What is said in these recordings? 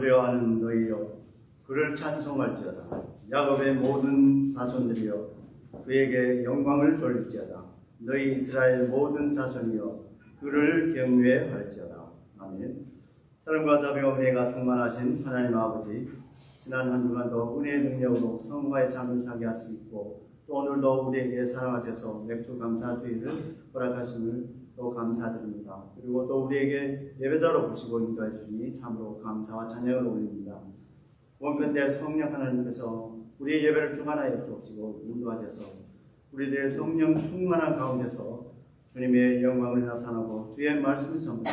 두려워하는 너희여 그를 찬송할지어다. 야곱의 모든 자손들이여 그에게 영광을 돌릴지어다. 너희 이스라엘 모든 자손이여 그를 경외할지어다. 아멘. 사랑과 자비와 은혜가 충만하신 하나님 아버지, 지난 한 주간도 은혜의 능력으로 성화의 삶을 살게 하시고 또 오늘도 우리에게 사랑하셔서 맥주 감사주의를 허락하심을 또 감사드립니다. 그리고 또 우리에게 예배자로 부르시고 인도해 주시니 참으로 감사와 찬양을 올립니다. 원편대 성령 하나님께서 우리의 예배를 주관하여 주시고 인도하셔서 우리들의 성령 충만한 가운데서 주님의 영광을 나타나고 주의 말씀을 전하고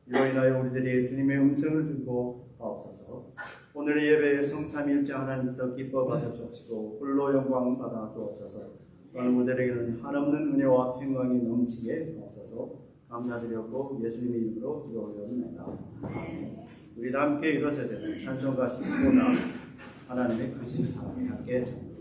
이로 인하여 우리들이 주님의 음성을 듣고 하옵소서. 오늘의 예배에 성삼일체 하나님께서 기뻐 받아 주옵시고 홀로 영광 받아 주옵소서. 오늘 무대에게는 한없는 은혜와 평강이 넘치게 하옵소서. 감사드렸고 예수님의 이름으로 기도올려옵나이다. 우리 다 함께 일어서야 되는 찬송가 15장 하나님의 크신 사랑에 함께 전합니다.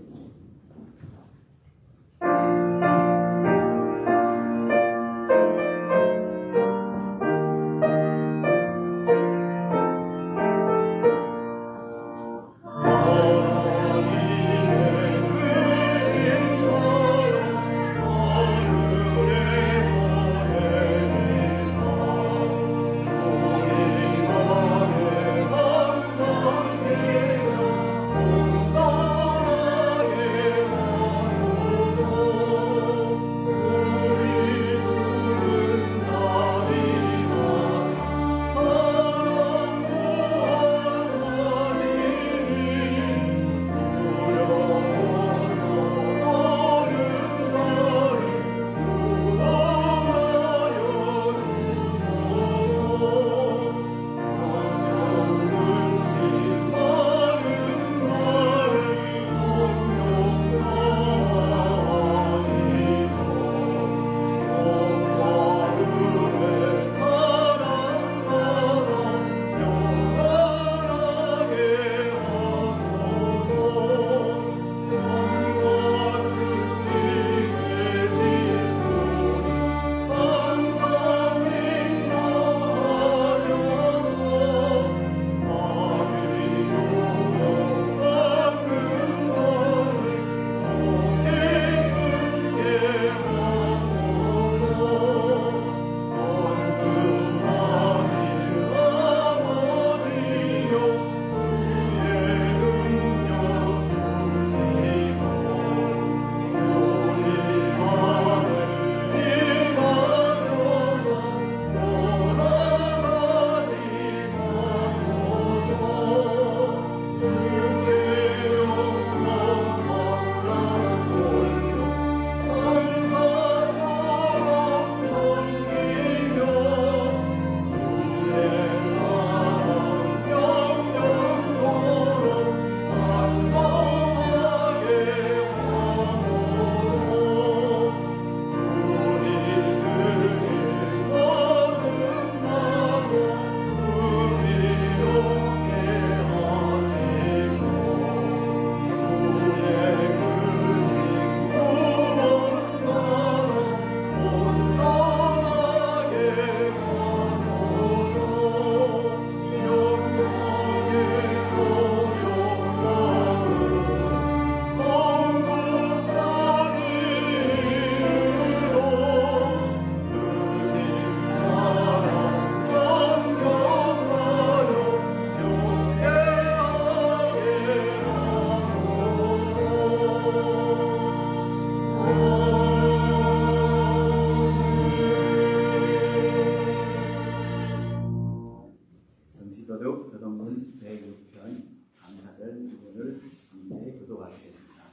교동문 106편 감사절 부분을 함께 교도하시겠습니다.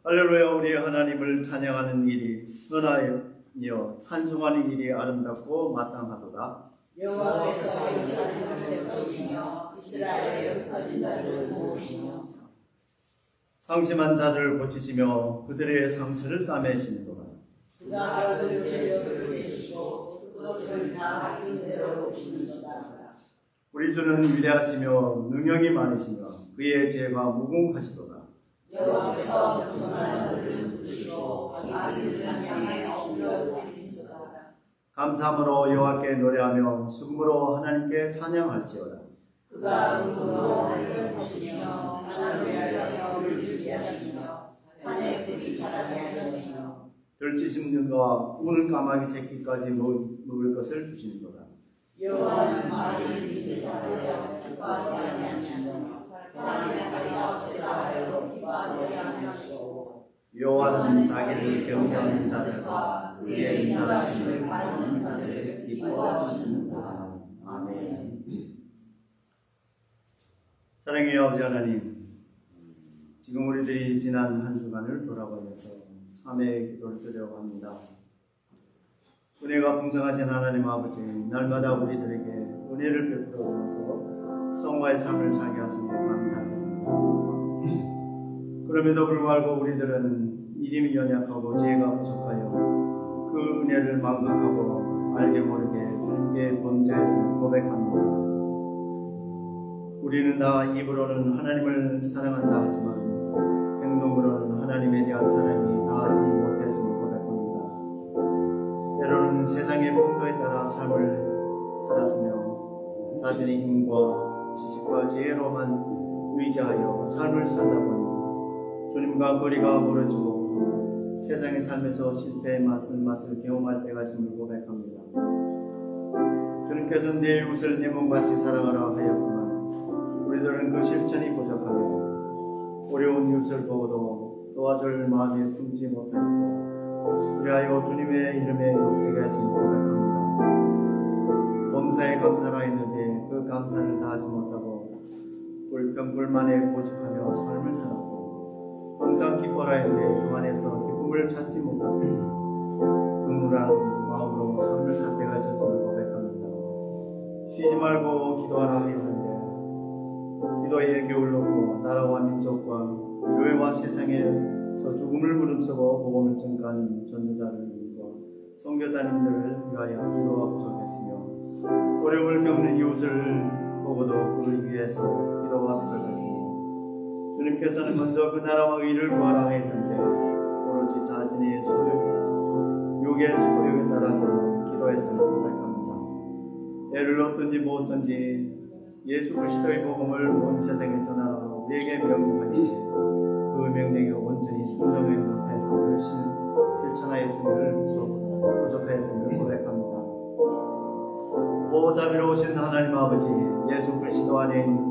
할렐루야. 우리 하나님을 찬양하는 일이 선하여 찬송하는 일이 아름답고 마땅하도다. 여호와께서 예루살렘을 세우시며 이스라엘의 흩어진 자를 모으시며 상심한 자들을 고치시며 그들의 상처를 싸매시는도다. 그가 그들의 죄를 세시고 그것을 다 인대로 오시는도다. 우리 주는 위대하시며 능력이 많으시며 그의 죄가 무궁하시도다. 여호와께서 겸손한 자들을 부르시고 악인들을 향해 엎드려 계시도다. 감사함으로 여호와께 노래하며 순무로 하나님께 찬양할지어다. 그가 눈으로 하늘을 보시며 하늘을 향하여 유지하시며 산에 불이 자라게 하시며 들치심과 우는 까마귀 새끼까지 먹을 것을 주시는도다. 여호와는 마귀의 빛을 찾으려 기뻐하지 아니하시며 사람의 다리가 없애라 하여 기뻐하지 아니하시고 여호와는 자기를 경외하는 자들과 그의 인자하심을 바라는 자들을 기뻐하시는도다. 아멘. 사랑의 아버지 하나님, 지금 우리들이 지난 한 주간을 돌아보면서 참회의 기도를 드리려고 합니다. 은혜가 풍성하신 하나님 아버지, 날마다 우리들에게 은혜를 베풀어 주셔서 성화의 삶을 살게 하시니 감사드립니다. 그럼에도 불구하고 우리들은 믿음이 연약하고 지혜가 부족하여 그 은혜를 망각하고 알게 모르게 주님께 범죄했음을 고백합니다. 우리는 다 입으로는 하나님을 사랑한다 하지만 행동으로는 하나님에 대한 사랑이 다하지 못했음을 고백합니다. 때로는 세상의 풍토에 따라 삶을 살았으며 자신의 힘과 지식과 지혜로만 의지하여 삶을 살다 보니 주님과 거리가 멀어지고 세상의 삶에서 실패의 맛을 경험할 때가 있음을 고백합니다. 주님께서는 내 이웃을 내 몸같이 사랑하라 하였구나. 우리들은 그 실천이 부족하며 어려운 이웃을 보고도 도와줄 마음에 품지 못하였고 그리하여 주님의 이름에 욕되게 하심을 고백합니다. 범사에 감사라 했는데 그 감사를 다하지 못하고 불평불만에 고집하며 삶을 살았고 항상 기뻐라 했는데 주 안에서 기쁨을 찾지 못하고 긍휼한 마음으로 삶을 살 때가 있었음을 고백합니다. 쉬지 말고 기도하라 했는데 기도에 기울놓고 나라와 민족과 교회와 세상에서 죽음을 무릅쓰고 복음을 증가하는 전도자들과 선교사님들을 위하여 기도가 부족했으며 어려움을 겪는 이웃을 보고도 그를 위해서 기도가 부족했으며 주님께서는 먼저 그 나라와 의를 구하라 했는데 오로지 자신의 육의 소욕에 따라서 기도했음을 고백합니다. 애를 얻든지 무엇든지 예수 그리스도의 복음을 온 세상에 전하라 내게 명령하니 그 명령에 온전히 순종하지 못하였음을 실천하였음을 부족하였음을 고백합니다. 오 자비로우신 하나님 아버지, 예수 그리스도 안에 있는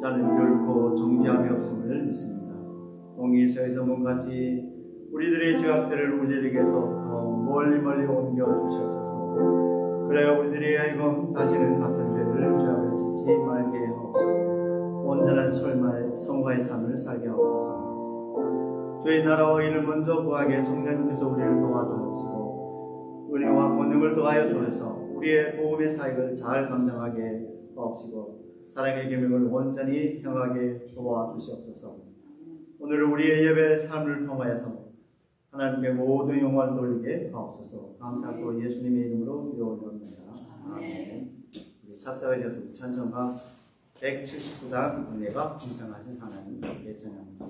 자는 결코 정죄함이 없음을 믿습니다. 동의서에서 문같이 우리들의 죄악들을 우리에게서 멀리 옮겨 주시옵소서. 그래야 우리들이 하여금 다시는 같은 죄를 죄악을 짓지 말게 하옵소서. 온전한 성화의 삶을 살게 하옵소서. 주의 나라와 의를 먼저 구하게 성령님께서 우리를 도와주옵시고 은혜와 권능을 더하여 주셔서 우리의 복음의 사역을 잘 감당하게 하옵시고 사랑의 계명을 온전히 행하게 도와주시옵소서. 오늘 우리의 예배의 삶을 통하여서 하나님께 모든 영광을 돌리게 하옵소서. 감사하고 예수님의 이름으로 기도드립니다. 아멘. 우리 삭사가 되었습니다. 찬송가 179장 은혜가 풍성하신 하나님 예찬합니다.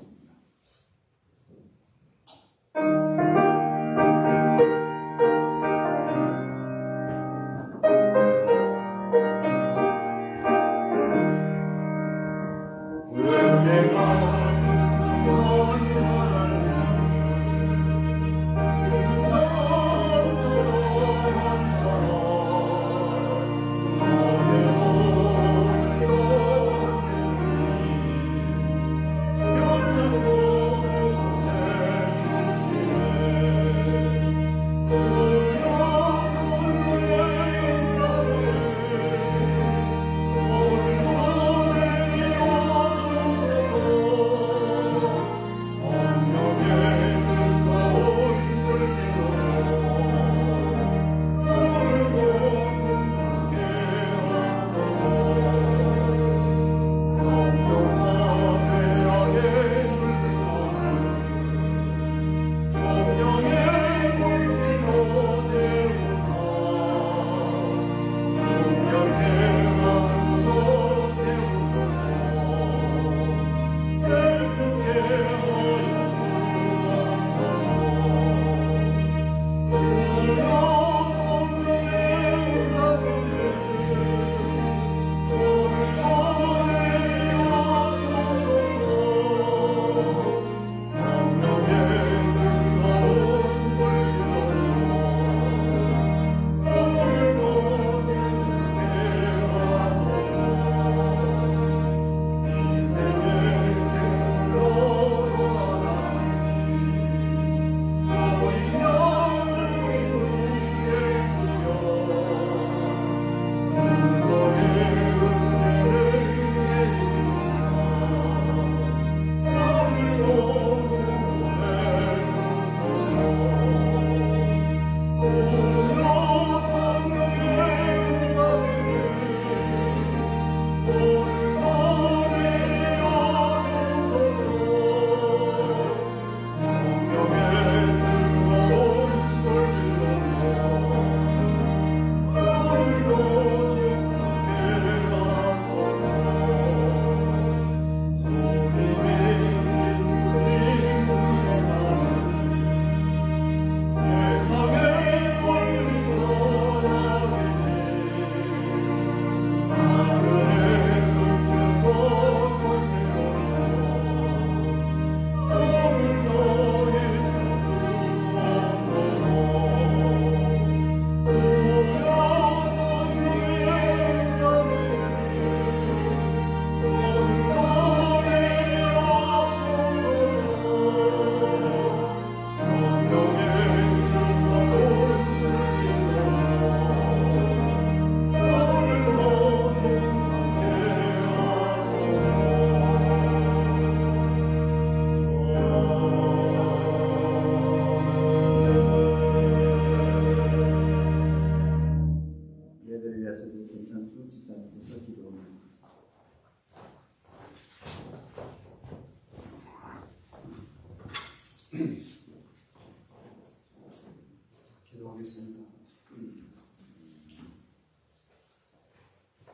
기도하겠습니다.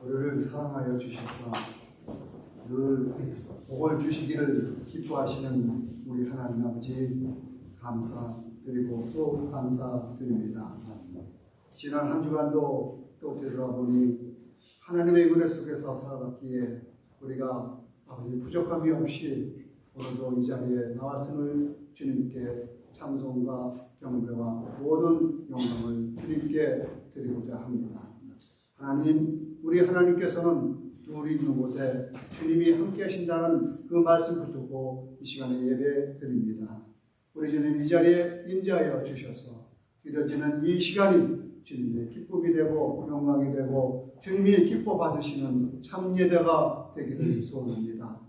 우리를 사랑하여 주셔서 늘 복을 주시기를 기뻐하시는 우리 하나님 아버지 감사드리고 또 감사드립니다. 지난 한 주간도 또 되돌아보니 하나님의 은혜 속에서 살아갔기에 우리가 아버지 부족함이 없이 오늘도 이 자리에 나왔음을 주님께 찬송과 경배와 모든 영광을 주님께 드리고자 합니다. 하나님, 우리 하나님께서는 우리 있는 곳에 주님이 함께 하신다는 그 말씀을 듣고 이 시간에 예배 드립니다. 우리 주님 이 자리에 임재하여 주셔서 드려지는 이 시간이 주님의 기쁨이 되고 영광이 되고 주님이 기뻐 받으시는 참 예배가 되기를 소원합니다.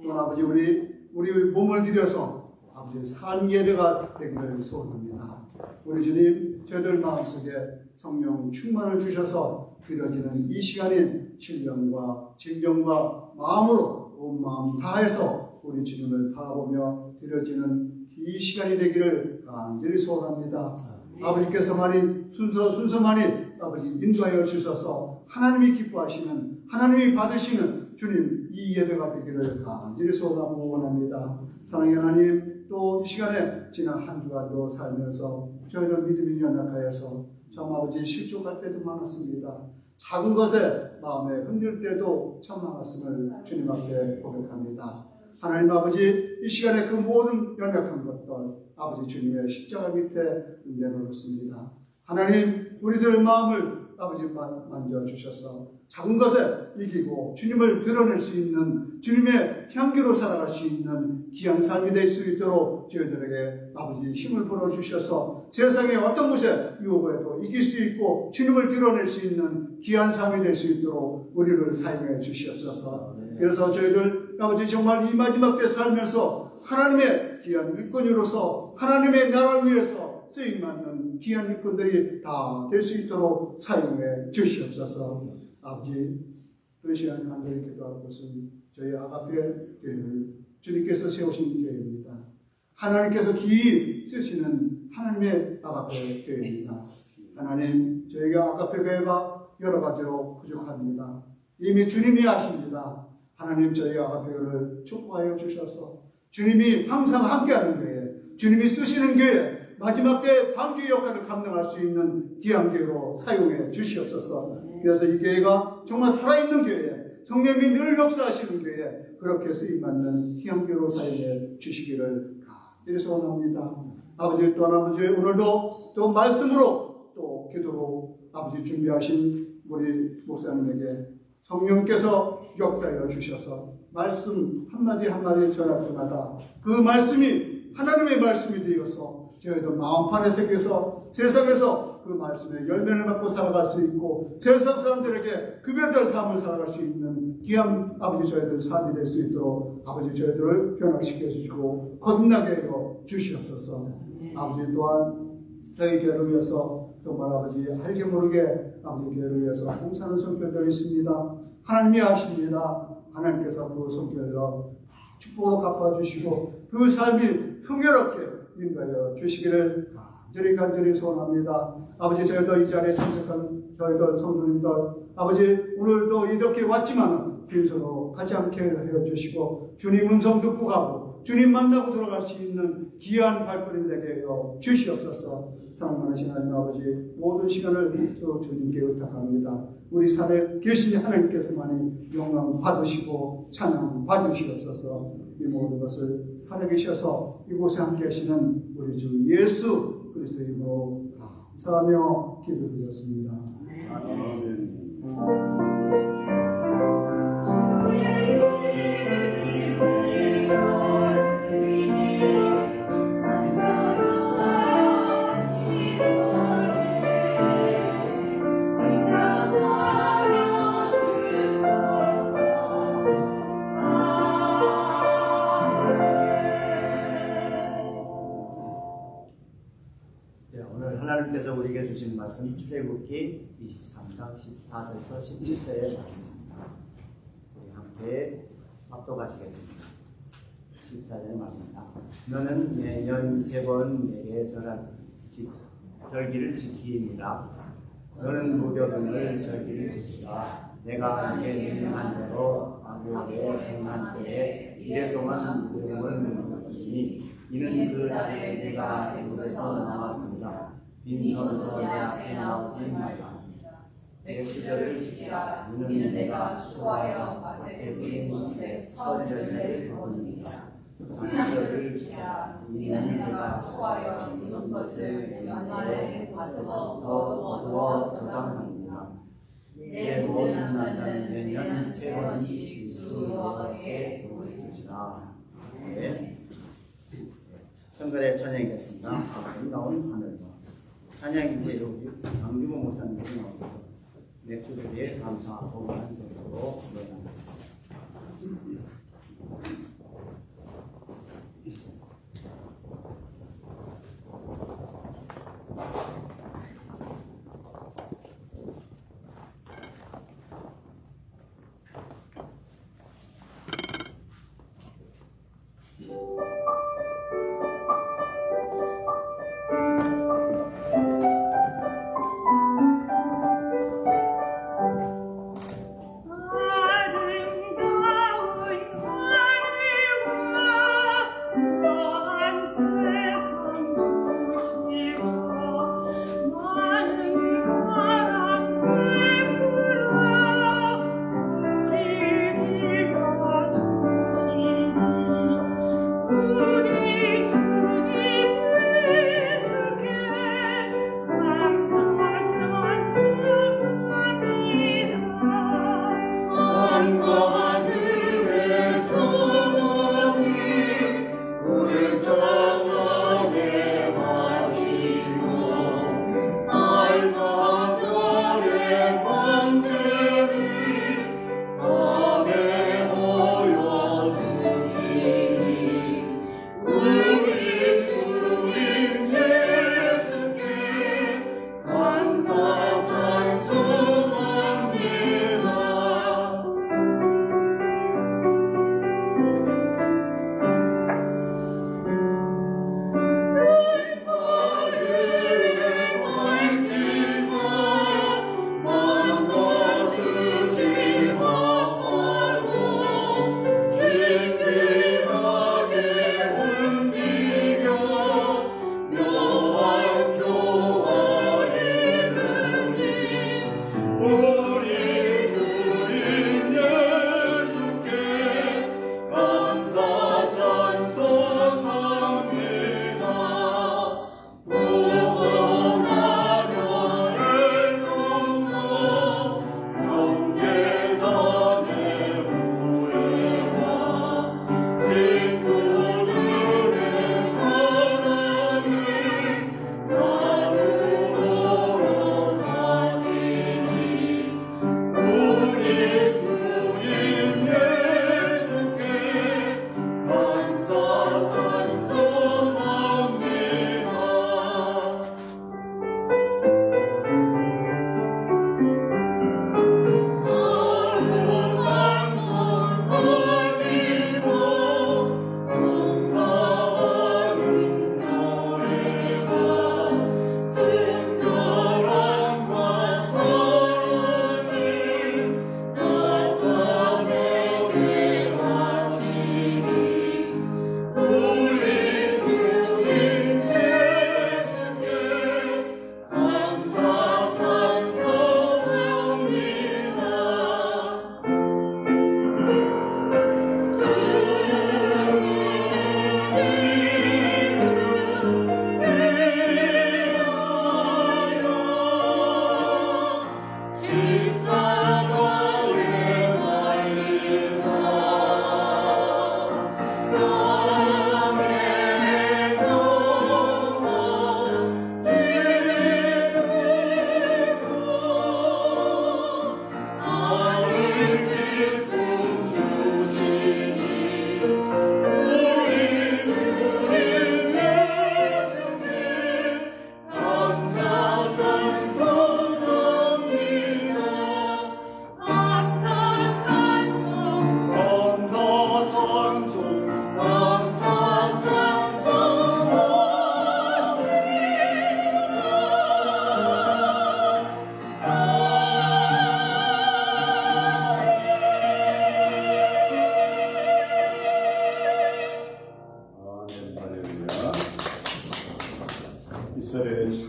또 아버지 우리 몸을 들여서 아버지 산 예배가 되기를 소원합니다. 우리 주님 저희들 마음속에 성령 충만을 주셔서 드려지는 이 시간인 신령과 진정과 마음으로 온 마음 다해서 우리 주님을 바라보며 드려지는 이 시간이 되기를 간절히 소원합니다. 아버지께서만이 순서만이 아버지 인도하여 주셔서 하나님이 기뻐하시는 하나님이 받으시는 주님 이 예배가 되기를 간절히 소원하고 원합니다. 사랑의 하나님, 또 이 시간에 지난 한 주간도 살면서 저희들 믿음이 연약하여서 참 아버지 실족할 때도 많았습니다. 작은 것에 마음에 흔들 때도 참 많았음을 주님 앞에 고백합니다. 하나님 아버지, 이 시간에 그 모든 연약한 것들 아버지 주님의 십자가 밑에 내놓습니다. 하나님, 우리들의 마음을 아버지 만져주셔서 작은 것에 이기고 주님을 드러낼 수 있는 주님의 향기로 살아갈 수 있는 귀한 삶이 될 수 있도록 저희들에게 아버지 힘을 불어주셔서 세상의 어떤 곳에 유혹에도 이길 수 있고 주님을 드러낼 수 있는 귀한 삶이 될 수 있도록 우리를 사용해 주시옵소서. 그래서 저희들 아버지 정말 이 마지막 때 살면서 하나님의 귀한 일꾼으로서 하나님의 나라를 위해서 쓰임받는 귀한 일꾼들이 다 될 수 있도록 사용해 주시옵소서. 아버지, 그 시간 간절히 기도하는 것은 저희 아가페 교회를 주님께서 세우신 교회입니다. 하나님께서 기이 쓰시는 하나님의 아가페 교회입니다. 하나님, 저희가 아가페 교회가 여러 가지로 부족합니다. 이미 주님이 아십니다. 하나님, 저희 아가페 교회를 축복하여 주셔서 주님이 항상 함께하는 교회, 주님이 쓰시는 교회, 마지막 때 방주 역할을 감당할 수 있는 귀한 교회로 사용해 주시옵소서. 그래서 이 교회가 정말 살아있는 교회, 성령님이 늘 역사하시는 교회, 그렇게 쓰임받는 귀한 교회로 사용해 주시기를 간절히 소원합니다. 아버지, 또한 아버지, 오늘도 또 말씀으로 또 기도로 아버지 준비하신 우리 목사님에게 성령께서 역사하여 주셔서 말씀 한마디 한마디 전할 때마다 그 말씀이 하나님의 말씀이 되어서 저희도 마음판에 새겨서 세상에서 그 말씀의 열매를 받고 살아갈 수 있고 세상 사람들에게 급여된 삶을 살아갈 수 있는 귀한 아버지 저희들 삶이 될 수 있도록 아버지 저희들을 변화시켜 주시고 거듭나게 하여 주시옵소서. 아버지 또한 저희 교회를 위해서 정말 아버지 알게 모르게 아버지 교회를 위해서 봉사하는 성교들이 있습니다. 하나님이 아십니다. 하나님께서 그 성교들로 축복으로 갚아주시고 그 삶이 풍요롭게 인도하여 주시기를 간절히 소원합니다. 아버지, 저희도 이 자리에 참석한 저희들 성도님들 아버지 오늘도 이렇게 왔지만 빈손으로 가지 않게 하여 주시고 주님 음성 듣고 가고 주님 만나고 들어갈 수 있는 귀한 발걸음 되게 하여 주시옵소서. 사랑 많으신 하나님 아버지, 모든 시간을 주님께 의탁합니다. 우리 삶에 계신 하나님께서만이 영광 받으시고 찬양 받으시옵소서. 이 모든 것을 살아계셔서 이곳에 함께 하시는 우리 주 예수 그리스도의 이름으로 감사하며 기도드렸습니다. 아멘. 하나님께서 우리에게 주신 말씀 출애굽기 23장 14절에서 17절의 말씀입니다. 우리 함께 합독하시겠습니다. 14절 말씀입니다. 너는 매년 3번 내게 절기를 지키니라. 너는 무교병을 절기를 지키라. 내가 내게 명한 대로 아무의 정한 때에 이래 동안 무교병을 먹었으니 이는 그 달에 내가 애굽에서 나왔습니다. 빈손으로 내 앞에 나오지 말라. 내 규절을 지키라. 이는 내가 수고하여 밭에 뿌린 것에 첫 열매를 거두니라. 장절을 지키라. 이는 내가 수고하여 이룬 것을 연말에 밭에서 더 거두어 저장하니라. 내 모든 날은 매년 3번씩 주 여호와께 드리리라. 네. 성가대 찬양이겠습니다. 여기 나온 하늘과 찬양인데 여기 장규모 목사님이 나오셔서 맥주들에 감사하고 한성으로 노래하겠습니다. 아름다운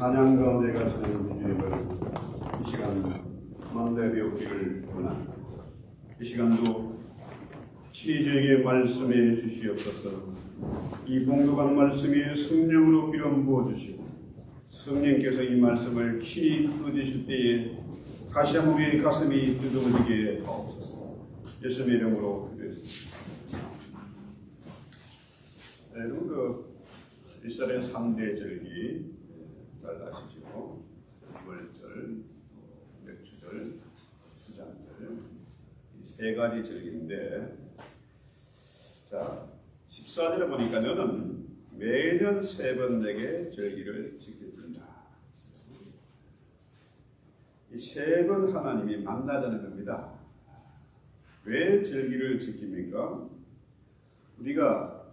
찬양 가운데 가시는 주님을 이 시간 만나 배우기를 원합니다. 이 시간도 시저에게 말씀해 주시옵소서. 이 봉독한 말씀이 성령으로 기름 부어 주시고 성령께서 이 말씀을 친히 끄주실 때에 다시 한번 우리의 가슴이 뜨거워지게 하옵소서. 예수님의 이름으로 기도했습니다. 여러분 그 이스라엘 3대 절기 잘 아시죠? 유월절, 맥추절, 수장절 이 세 가지 절기인데 자 14절에 보니까 너는 매년 3번 내게 절기를 지킬 뿐이다. 이 3번 하나님이 만나자는 겁니다. 왜 절기를 지킵니까? 우리가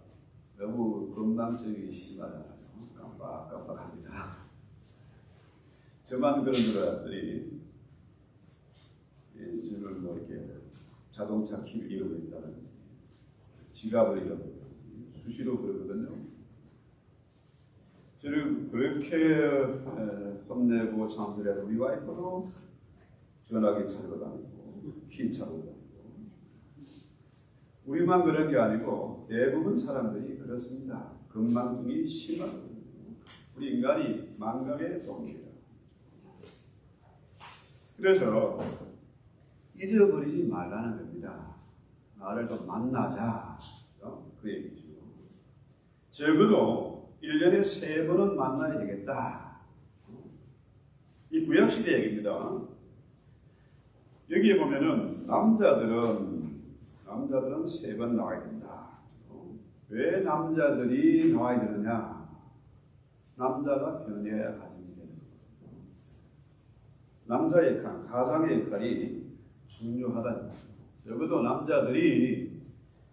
너무 건망증이 심하잖아요. 깜빡깜빡합니다. 저만 그런 줄 알았더니 저를 뭐 이렇게 자동차 키를 잃어버 있다는 지갑을 잃어버 수시로 그러거든요. 저를 그렇게 혼내고 잔소리하는 우리 와이프도 전화기 차고 다니고 키 차고 다니고 우리만 그런 게 아니고 대부분 사람들이 그렇습니다. 건망증이 심하거든요. 우리 인간이 망각의 동물이다. 그래서 잊어버리지 말라는 겁니다. 나를 좀 만나자. 그 얘기죠. 적어도 1년에 3번은 만나야 되겠다. 이 구약시대 얘기입니다. 여기에 보면은 남자들은 3번 나와야 된다. 왜 남자들이 나와야 되느냐? 남자가 변해야 가정이 되는 거예요. 남자의 역할, 가장의 역할이 중요하다는 거예요. 적어도 남자들이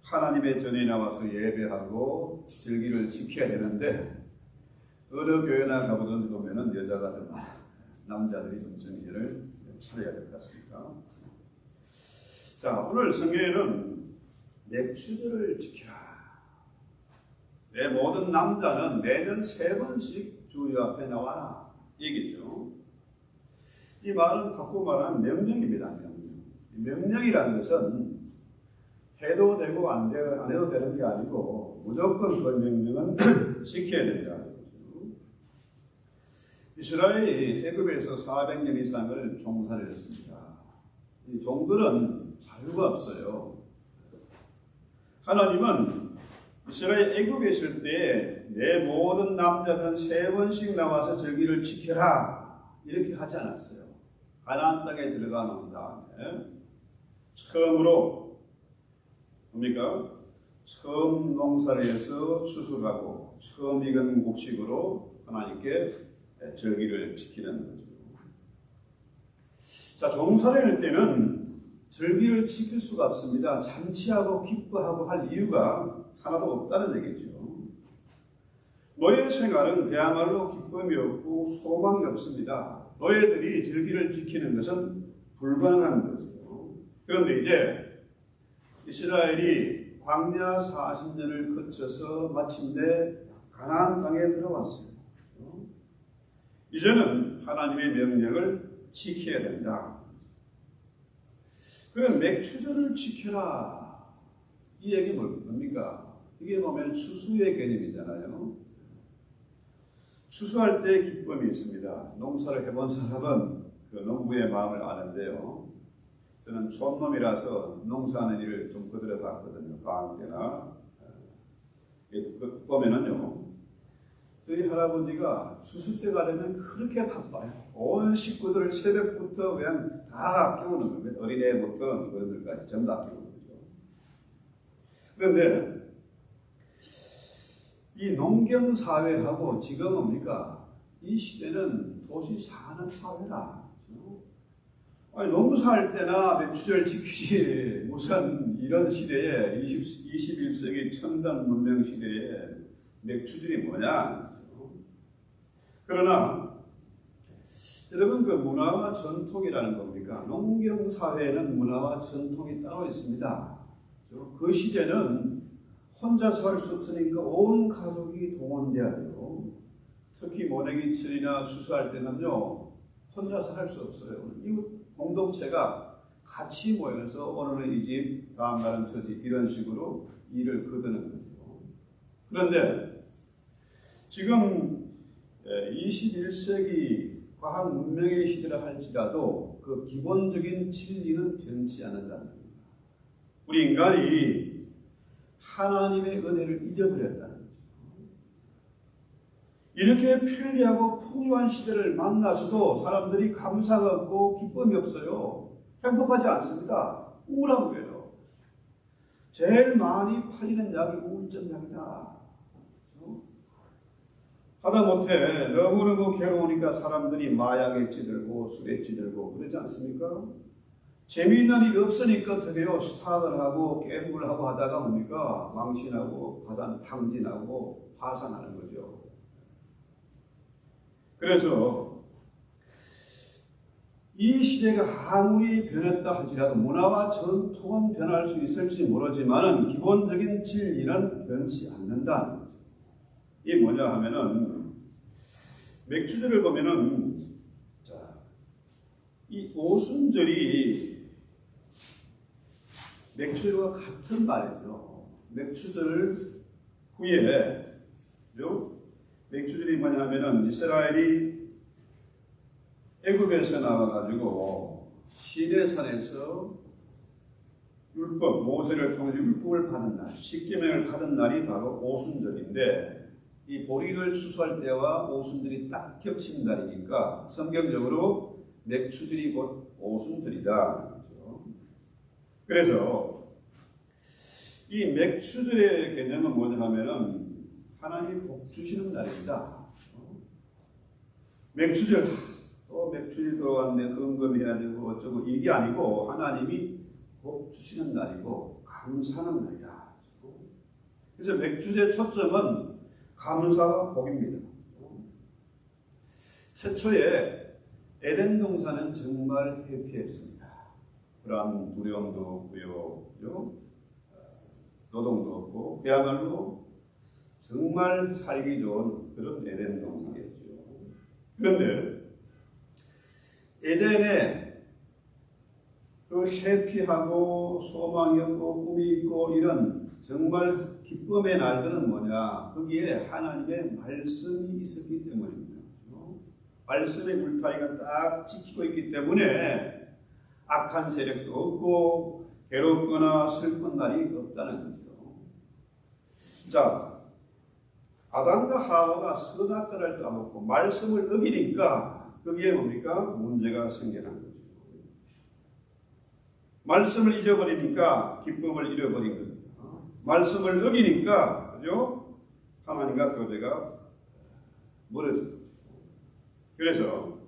하나님의 전에 나와서 예배하고 절기를 지켜야 되는데 어느 교회나 가보던 보면은 여자가 더 남자들이 좀 정신을 차려야 될 것 같습니다. 자, 오늘 성경에는 맥추절을 지켜라. 내 모든 남자는 매년 3번씩 주 앞에 나와라. 얘기죠. 이 말은 바꾸고 말하면 명령입니다. 명령이라는 것은 해도 되고 안 해도 되는 게 아니고 무조건 그 명령은 지켜야 된다. 이스라엘이 애굽에서 400년 이상을 종살이를 했습니다. 이 종들은 자유가 없어요. 하나님은 이스라엘 애굽에 있을 때 내 모든 남자들은 3번씩 나와서 절기를 지켜라 이렇게 하지 않았어요. 가나안 땅에 들어가 놓은 다음에 처음으로 뭡니까? 처음 농사를 해서 추수하고 처음 익은 곡식으로 하나님께 절기를 지키는 거죠. 자, 종살이 할 때는 절기를 지킬 수가 없습니다. 잔치하고 기뻐하고 할 이유가 하나도 없다는 얘기죠. 노예 생활은 그야말로 기쁨이 없고 소망이 없습니다. 노예들이 절기를 지키는 것은 불가능한 거죠. 그런데 이제 이스라엘이 광야 40년을 거쳐서 마침내 가나안 땅에 들어왔어요. 이제는 하나님의 명령을 지켜야 된다. 그럼 맥추절을 지켜라. 이 얘기 뭡니까? 이게 보면 추수의 개념이잖아요. 추수할 때 기쁨이 있습니다. 농사를 해본 사람은 그 농부의 마음을 아는데요. 저는 촌놈이라서 농사하는 일을 좀 거들어 봤거든요. 방학 때나. 보면은요. 저희 할아버지가 추수 때가 되면 그렇게 바빠요. 온 식구들을 새벽부터 그냥 다 깨우는 겁니다. 어린애부터 어른들까지 전부 다 깨우는 거죠. 그런데 이 농경사회하고 지금 뭡니까? 이 시대는 도시 사는 사회라. 아니, 농사할 때나 맥추절 지키지 무슨 이런 시대에 21세기 첨단 문명 시대에 맥추절이 뭐냐? 그러나 여러분 그 문화와 전통이라는 겁니까? 농경사회에는 문화와 전통이 따로 있습니다. 그 시대는 혼자서 할 수 없으니까 온 가족이 동원돼야 돼요. 특히 모내기철이나 수수할 때는요, 혼자서 할 수 없어요. 이웃 공동체가 같이 모여서 오늘은 이 집, 다음 날은 저 집, 이런 식으로 일을 거두는 거죠. 그런데 지금 21세기 과학 문명의 시대라 할지라도 그 기본적인 진리는 변치 않는다는 겁니다. 우리 인간이 하나님의 은혜를 잊어버렸다는 거죠. 이렇게 편리하고 풍요한 시대를 만나서도 사람들이 감사가 없고 기쁨이 없어요. 행복하지 않습니다. 우울한 거예요. 제일 많이 팔리는 약이 우울증 약이다. 하다못해 너무너무 괴로우니까 사람들이 마약에 찌들고 술에 찌들고 그러지 않습니까? 재미있는 일이 없으니까 어떻게 해요? 스탁을 하고 게임을 하고 하다가 뭡니까? 망신하고 탕진하고 파산하는 거죠. 그래서 이 시대가 아무리 변했다 할지라도 문화와 전통은 변할 수 있을지 모르지만 기본적인 진리는 변치 않는다는 거죠. 이게 뭐냐 하면은 맥주절을 보면은 이 오순절이 맥주절과 같은 말이죠. 맥주절 후에 맥주절이 뭐냐 하면은 이스라엘이 애굽에서 나와가지고 시내산에서 율법, 모세를 통해 율법을 받은 날, 십계명을 받은 날이 바로 오순절인데 이 보리를 수수할 때와 오순절이 딱 겹친 날이니까 성경적으로 맥추절이 곧 오순절이다. 그래서 이 맥추절의 개념은 뭐냐 하면은 하나님이 복 주시는 날입니다. 맥추절, 또 맥주리 들어왔네, 금금해야 되고 어쩌고 이게 아니고 하나님이 복 주시는 날이고 감사하는 날이다. 그래서 맥주의 초점은 감사와 복입니다. 태초에 에덴 동산은 정말 해피했습니다. 불안, 두려움도 없고요, 노동도 없고 그야말로 정말 살기 좋은 그런 에덴 동산이었죠. 그런데 에덴에 그 해피하고 소망이 없고 꿈이 있고 이런 정말 기쁨의 날들은 뭐냐? 거기에 하나님의 말씀이 있었기 때문입니다. 말씀의 울타리가 딱 지키고 있기 때문에 악한 세력도 없고 괴롭거나 슬픈 날이 없다는 거죠. 자, 아담과 하와가 선악과를 따먹고 말씀을 어기니까 거기에 뭡니까? 문제가 생겨난 거죠. 말씀을 잊어버리니까 기쁨을 잃어버린 겁니다. 말씀을 어기니까 그죠? 하나님과 교제가 멀어진 거죠. 그래서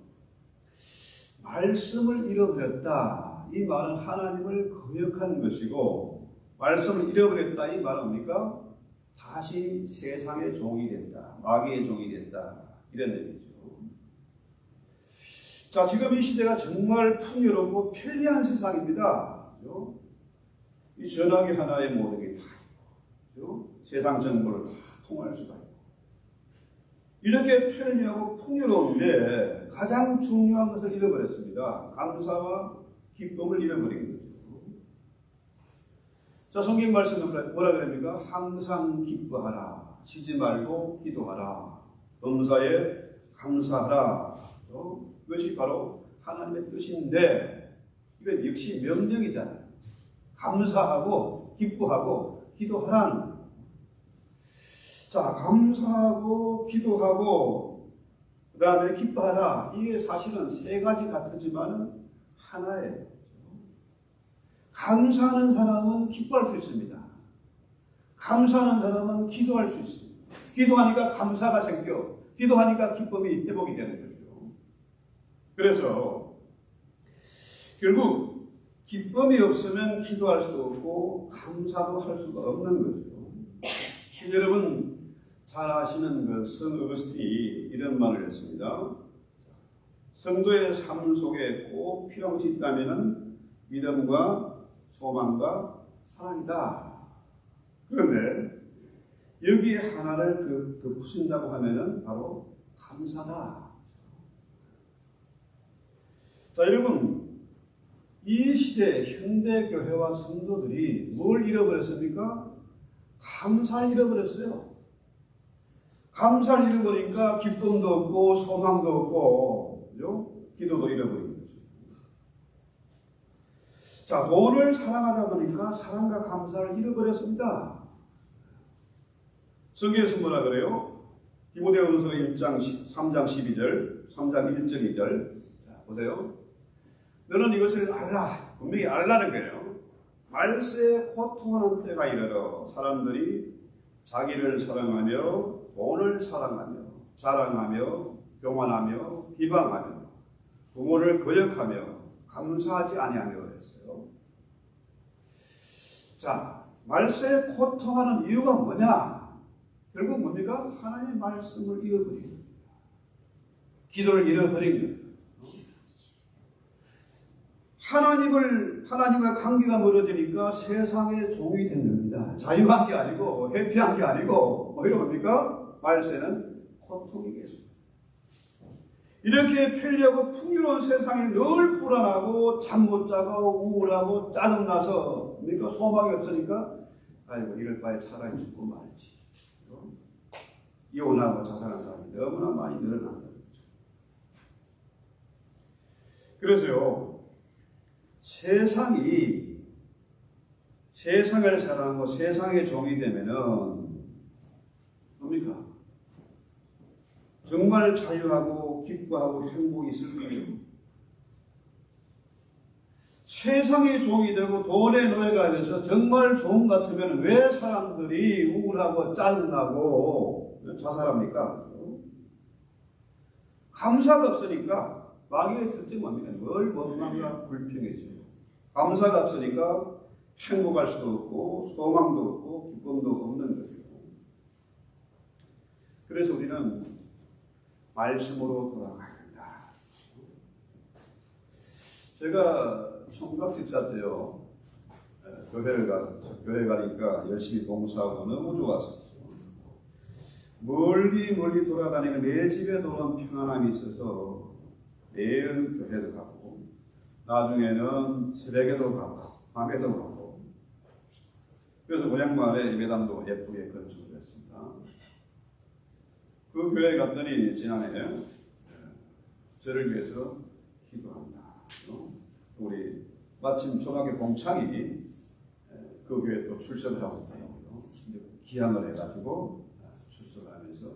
말씀을 잃어버렸다. 이 말은 하나님을 거역한 것이고 말씀을 잃어버렸다. 이 말은 뭡니까? 다시 세상의 종이 된다. 마귀의 종이 된다. 이런 얘기죠. 자, 지금 이 시대가 정말 풍요롭고 편리한 세상입니다. 그죠? 이 전화기 하나에 모든 게 다 있고, 세상 정보를 다 통할 수가 있고. 이렇게 편리하고 풍요로운데 가장 중요한 것을 잃어버렸습니다. 감사와 기쁨을 잃어버린 거죠. 자, 성경 말씀은 뭐라 그럽니까? 항상 기뻐하라. 쉬지 말고 기도하라. 범사에 감사하라. 그것이 바로 하나님의 뜻인데 이건 역시 명령이잖아요. 감사하고 기뻐하고 기도하라는 거예요. 자, 감사하고 기도하고 그 다음에 기뻐하라. 이게 사실은 세 가지 같지만은 하나예요. 감사하는 사람은 기뻐할 수 있습니다. 감사하는 사람은 기도할 수 있습니다. 기도하니까 감사가 생겨. 기도하니까 기쁨이 회복이 되는 거죠. 그래서 결국 기쁨이 없으면 기도할 수 없고 감사도 할 수가 없는 거죠. 여러분 잘 아시는 그 성 어거스틴이 이런 말을 했습니다. 성도의 삶 속에 꼭 필요한 것이 있다면 믿음과 소망과 사랑이다. 그런데 여기에 하나를 덧붙인다고 하면은 바로 감사다. 자, 여러분, 이 시대 현대 교회와 성도들이 뭘 잃어버렸습니까? 감사를 잃어버렸어요. 감사를 잃어버리니까 기쁨도 없고 소망도 없고, 그죠? 기도도 잃어버린 거죠. 자, 돈을 사랑하다 보니까 사랑과 감사를 잃어버렸습니다. 성경에서 뭐라 그래요? 디모데후서 1장 3장 12절, 3장 1절 2절. 자, 보세요. 너는 이것을 알라. 분명히 알라는 거예요. 말세에 고통하는 때가 이르러 사람들이 자기를 사랑하며 돈을 사랑하며 자랑하며 교만하며 비방하며 부모를 거역하며 감사하지 아니하며 그랬어요. 자, 말세에 고통하는 이유가 뭐냐? 결국 뭡니까? 하나님의 말씀을 잃어버린 겁니다. 기도를 잃어버린 거예요. 하나님과 관계가 멀어지니까 세상의 종이 된 겁니다. 자유한 게 아니고, 해피한 게 아니고, 오히려 뭡니까? 말세는 고통이 계속. 이렇게 편리하고 풍요로운 세상에 늘 불안하고, 잠 못 자고, 우울하고, 짜증나서, 뭡니까? 소망이 없으니까, 아이고, 이럴 바에 차라리 죽고 말지. 이혼하고 자살한 사람이 너무나 많이 늘어난다는 거죠. 그래서요, 세상을 사랑하고 세상의 종이 되면은 뭡니까? 정말 자유하고 기뻐하고 행복이 있을까요? 세상의 종이 되고 돈의 노예가 돼서 정말 종 같으면 왜 사람들이 우울하고 짜증나고 자살합니까? 감사가 없으니까 마귀의 특징 뭡니까? 늘 원망과 불평이죠. 감사가 없으니까 행복할 수도 없고 소망도 없고 기쁨도 없는 거죠. 그래서 우리는 말씀으로 돌아가야 된다. 제가 총각 집사 때요, 교회 가니까 열심히 봉사하고 너무 좋았어요. 멀리 돌아다니면 내 집에 도는 평안함이 있어서 매일 교회도 가고, 나중에는 새벽에도 가고, 밤에도 가고, 그래서 고향마을에 예배당도 예쁘게 건축을 했습니다. 그 교회에 갔더니 지난해 저를 위해서 기도한다. 우리 마침 초등학교 동창이 그 교회에 또 출석을 하고 있더라고요. 기항을 해가지고 출석을 하면서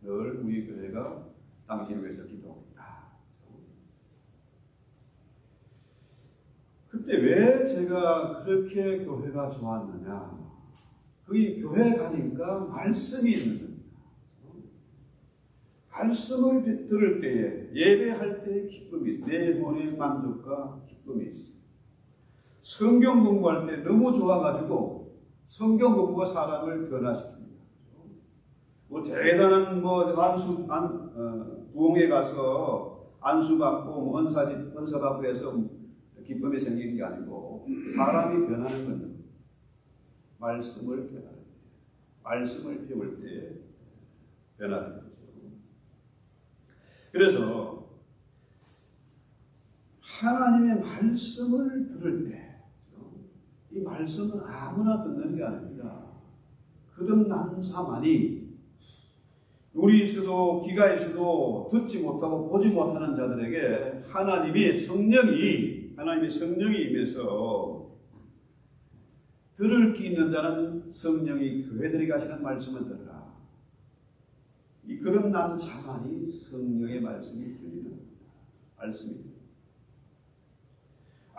늘 우리 교회가 당신을 위해서 기도하고 있다. 그때 왜 제가 그렇게 교회가 좋았느냐? 그 교회 가니까 말씀이 있는 겁니다. 말씀을 들을 때에, 예배할 때에 기쁨이 있어요. 내 혼의 만족과 기쁨이 있어요. 성경 공부할 때 너무 좋아가지고 성경 공부가 사람을 변화시킵니다. 뭐 대단한 부흥회 가서 안수 받고 은사 받고 해서 기쁨이 생기는 게 아니고 사람이 변하는 건 말씀을 변화하는 거예요. 말씀을 배울 때 변화하는 거죠. 그래서 하나님의 말씀을 들을 때 이 말씀은 아무나 듣는 게 아닙니다. 거듭난 사만이 우리 있어도 귀가 있어도 듣지 못하고 보지 못하는 자들에게 하나님의 성령이 임해서 들을 귀 있는 자는 성령이 교회들이 가시는 말씀을 들으라. 이 거듭난 자만이 성령의 말씀이 들리는 말씀입니다.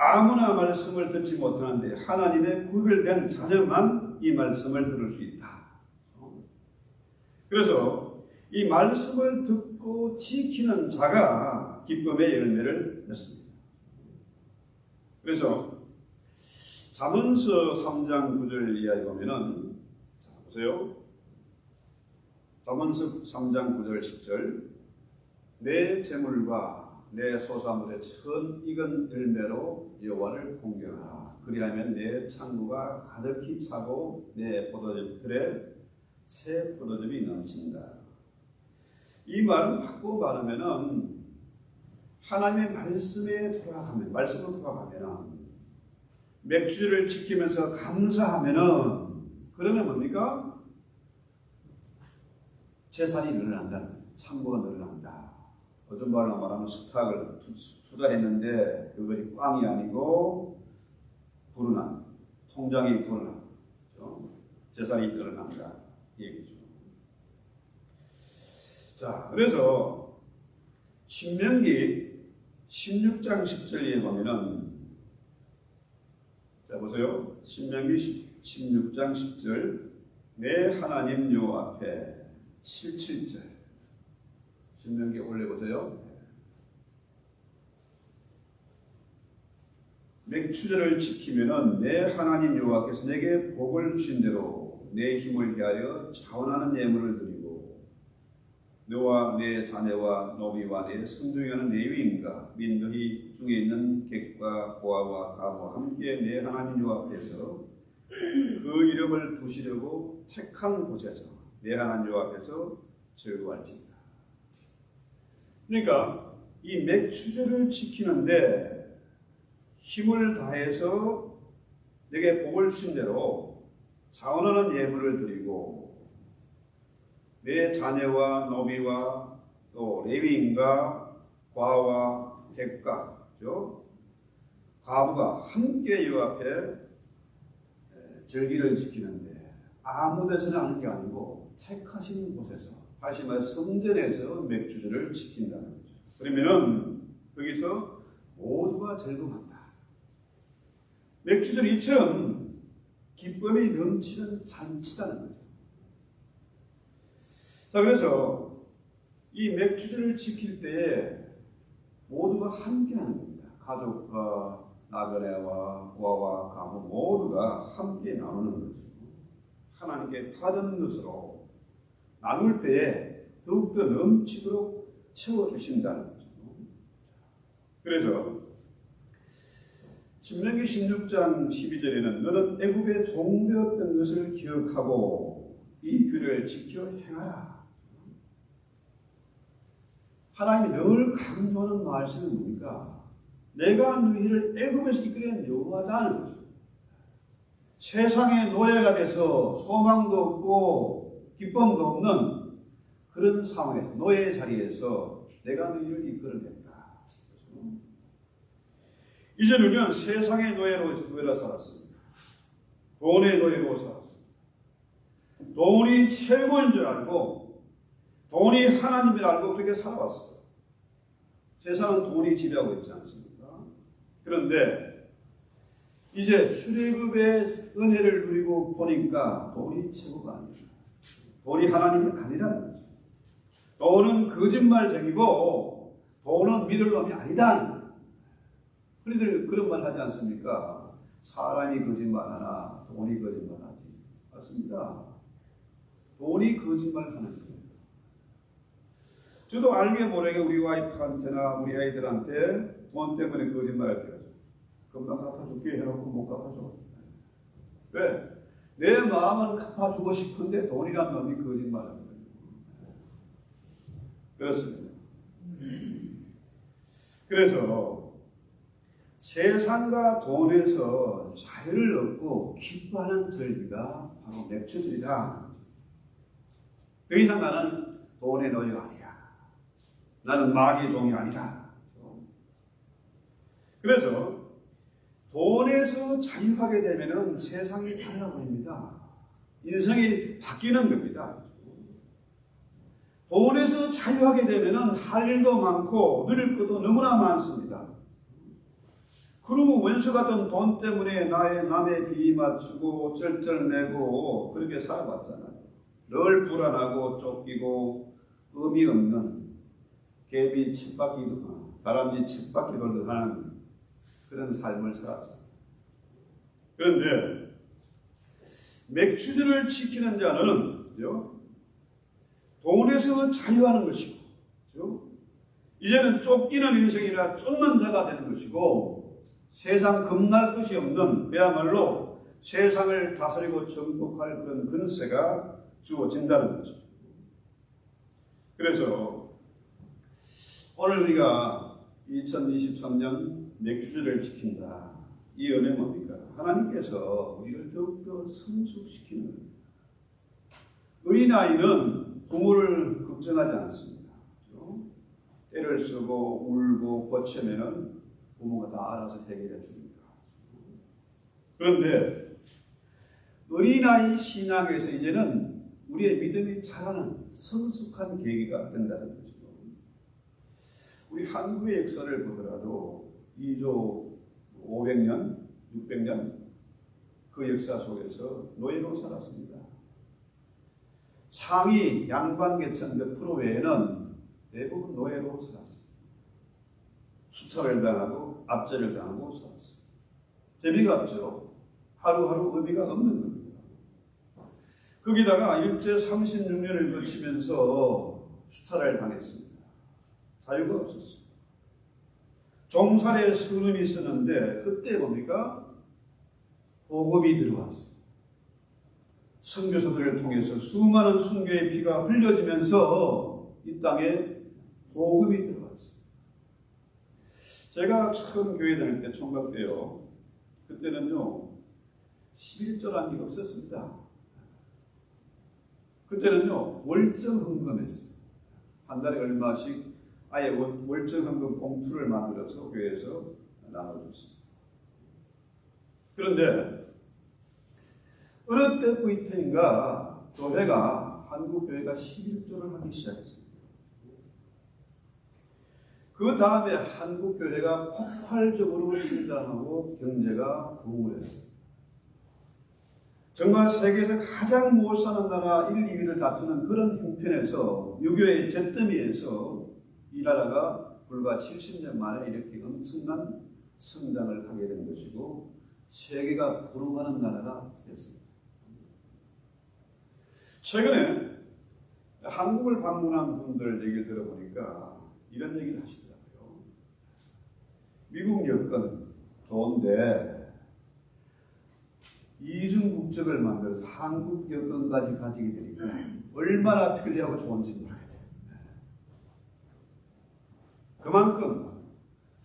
아무나 말씀을 듣지 못하는데 하나님의 구별된 자녀만 이 말씀을 들을 수 있다. 그래서 이 말씀을 듣고 지키는 자가 기쁨의 열매를 맺습니다. 그래서 잠언서 3장 9절 이하에 보면은, 자, 보세요. 잠언서 3장 9절 10절. 내 재물과 내 소사물의 천 익은 열매로 여호와를 공경하라. 그리하면 내 창고가 가득히 차고 내 포도즙 틀에 새 포도즙이 넘친다. 이 말은 바꾸어 말하면은 하나님의 말씀에 돌아가면, 말씀으로 돌아가면은 맥주를 지키면서 감사하면은 그러면 뭡니까? 재산이 늘어난다는 거예요. 창고가 늘어난다. 어떤 말로 말하면 스탁을 투자했는데 그것이 꽝이 아니고 불어난, 통장이 불어난, 재산이 늘어난다 이 얘기죠. 자, 그래서 신명기 16장 10절에 보면은, 자 보세요. 신명기 16장 10절, 내 하나님 여호와 앞에 7절. 신명기 올려보세요. 맥추절을 지키면은 내 하나님 여호와께서 내게 복을 주신 대로 내 힘을 위하여 자원하는 예물을 드리고 너와 내 자녀와 노비와 내 순종하는 레위인과 및 너희 중에 있는 객과 고아와 가부와 함께 내 하나님 여호와 앞에서 그 이름을 두시려고 택한 곳에서 내 하나님 여호와 앞에서 즐거워할지니라. 그러니까 이 맥추절을 지키는데 힘을 다해서 내게 복을 주신 대로 자원하는 예물을 드리고 내 자녀와 노비와 또 레위인과 과와 객과 과부가 함께 이 앞에 절기를 지키는데 아무 데서나 하는 게 아니고 택하신 곳에서, 다시 말해 성전에서 맥주절을 지킨다는 거죠. 그러면은 거기서 모두가 즐거워한다. 맥주절 이처럼 기쁨이 넘치는 잔치다는 거죠. 자, 그래서 이 맥주절을 지킬 때에 모두가 함께하는 겁니다. 가족과 나그네와 고아와 가부 모두가 함께 나누는 거죠. 하나님께 받은 것으로 나눌 때에 더욱더 넘치도록 채워주신다는 거죠. 그래서 신명기 16장 12절에는 너는 애굽의 종되었던 것을 기억하고 이 규례를 지켜 행하라. 하나님이 늘 강조하는 말씀은 뭡니까? 내가 너희를 애굽에서 이끌어낸 여호와다는 거죠. 세상의 노예가 돼서 소망도 없고 기쁨도 없는 그런 상황에서, 노예의 자리에서 내가 너희를 이끌어냈다. 이전에는 세상의 노예로 살았습니다. 돈의 노예로 살았습니다. 돈이 최고인 줄 알고 돈이 하나님을 알고 그렇게 살아왔어요. 세상은 돈이 지배하고 있지 않습니까? 그런데 이제 출애굽의 은혜를 누리고 보니까 돈이 최고가 아니다. 돈이 하나님이 아니라는 거죠. 돈은 거짓말쟁이고 돈은 믿을 놈이 아니다. 우리들 그런 말 하지 않습니까? 사람이 거짓말하나 돈이 거짓말하지. 맞습니다. 돈이 거짓말하는 거예요. 저도 알게 모르게 우리 와이프한테나 우리 아이들한테 돈 때문에 거짓말할 때가 있어요. 그럼 나 갚아줄게 해놓고 못 갚아줘. 왜? 내 마음은 갚아주고 싶은데 돈이란 놈이 거짓말하는 거예요. 그렇습니다. 그래서 세상과 돈에서 자유를 얻고 기뻐하는 절기가 바로 맥주절이다. 더 이상 나는 돈의 노예가 아니야. 나는 마귀의 종이 아니다. 그래서 돈에서 자유하게 되면 세상이 달라 보입니다. 인생이 바뀌는 겁니다. 돈에서 자유하게 되면 할 일도 많고 누릴 것도 너무나 많습니다. 그리고 원수 같은 돈 때문에 남의 비위 맞추고 쩔쩔매고 그렇게 살아왔잖아요. 늘 불안하고 쫓기고 의미 없는 개비 쳇바퀴, 다람쥐 쳇바퀴 돌듯 하는 그런 삶을 살았잖아요. 그런데 맥주절을 지키는 자는 돈에서 자유하는 것이고, 이제는 쫓기는 인생이라 쫓는 자가 되는 것이고, 세상 겁날 것이 없는 그야말로 세상을 다스리고 정복할 그런 근세가 주어진다는 거죠. 그래서 오늘 우리가 2023년 맥주제를 지킨다. 이 은혜 뭡니까? 하나님께서 우리를 더욱더 성숙시키는 겁니다. 어린아이는 부모를 걱정하지 않습니다. 때를 쓰고 울고 고치면은 부모가 다 알아서 해결해 줍니다. 그런데 어린아이 신앙에서 이제는 우리의 믿음이 자라는 성숙한 계기가 된다는 거죠. 우리 한국의 역사를 보더라도 2조 500년, 600년 그 역사 속에서 노예로 살았습니다. 상위 양반계층 몇 프로 외에는 대부분 노예로 살았습니다. 수탈을 당하고 압제를 당하고 살았습니다. 재미가 없죠. 하루하루 의미가 없는 겁니다. 거기다가 일제 36년을 거치면서 수탈을 당했습니다. 자유가 없었어요. 종살의 서름이 있었는데 그때 뭡니까? 복음이 들어왔어요. 선교사들을 통해서 수많은 순교의 피가 흘려지면서 이 땅에 복음이 들어왔어요. 제가 처음 교회 다닐 때 총각 때요. 그때는요 11조라는 게 없었습니다. 그때는요 월정 헌금했어요. 한 달에 얼마씩 아예 월정 헌금 봉투를 만들어서 교회에서 나눠줬습니다. 그런데 어느 때부터인가 교회가 한국 교회가 11조를 하기 시작했습니다. 그 다음에 한국 교회가 폭발적으로 성장하고 경제가 부흥을 했어요. 정말 세계에서 가장 못 사는 나라 1, 2위를 다투는 그런 형편에서 유교의 잿더미에서 이 나라가 불과 70년 만에 이렇게 엄청난 성장을 하게 된 것이고 세계가 부러워하는 나라가 됐습니다. 최근에 한국을 방문한 분들 얘기를 들어보니까 이런 얘기를 하시더라고요. 미국 여권 좋은데 이중 국적을 만들어서 한국 여권까지 가지게 되니까 얼마나 편리하고 좋은지 모르겠어요. 그만큼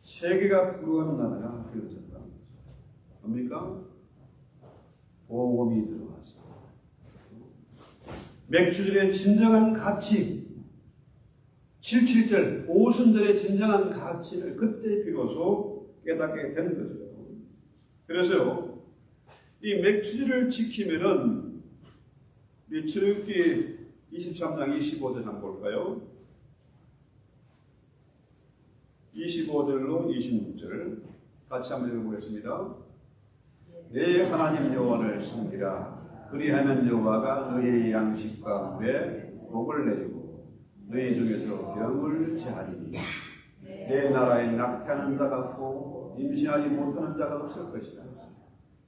세계가 부러워하는 나라가 되어졌다는 거죠. 뭡니까? 복음이 들어왔습니다. 맥주절의 진정한 가치, 77절, 오순절의 진정한 가치를 그때 비로소 깨닫게 된 거죠. 그래서요, 이 맥주절을 지키면은 우리 출애굽기 23장 25절 한번 볼까요? 25절로 26절 같이 한번 읽어보겠습니다. 내 하나님 여호와를 섬기라. 그리하면 여호와가 너의 양식과 물에 복을 내리고 너희 중에서 병을 제하리니 내 나라에 낙태하는 자가 없고 임신하지 못하는 자가 없을 것이다.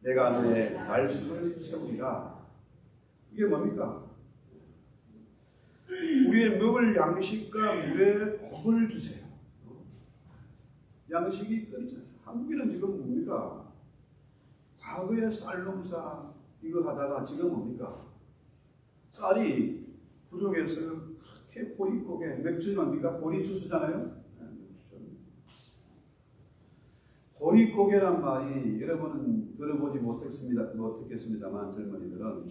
내가 너의 말씀을 채우리라. 이게 뭡니까? 우리의 먹을 양식과 물에 복을 주세요. 양식이 끊이잖아요. 한국에는 지금 뭡니까? 과거에 쌀 농사 이거 하다가 지금 뭡니까? 쌀이 부족해서 그렇게 보릿고개, 맥주 뭡니까? 보리수수잖아요. 보릿고개란 말이 여러분은 들어보지 못했겠습니다만 젊은이들은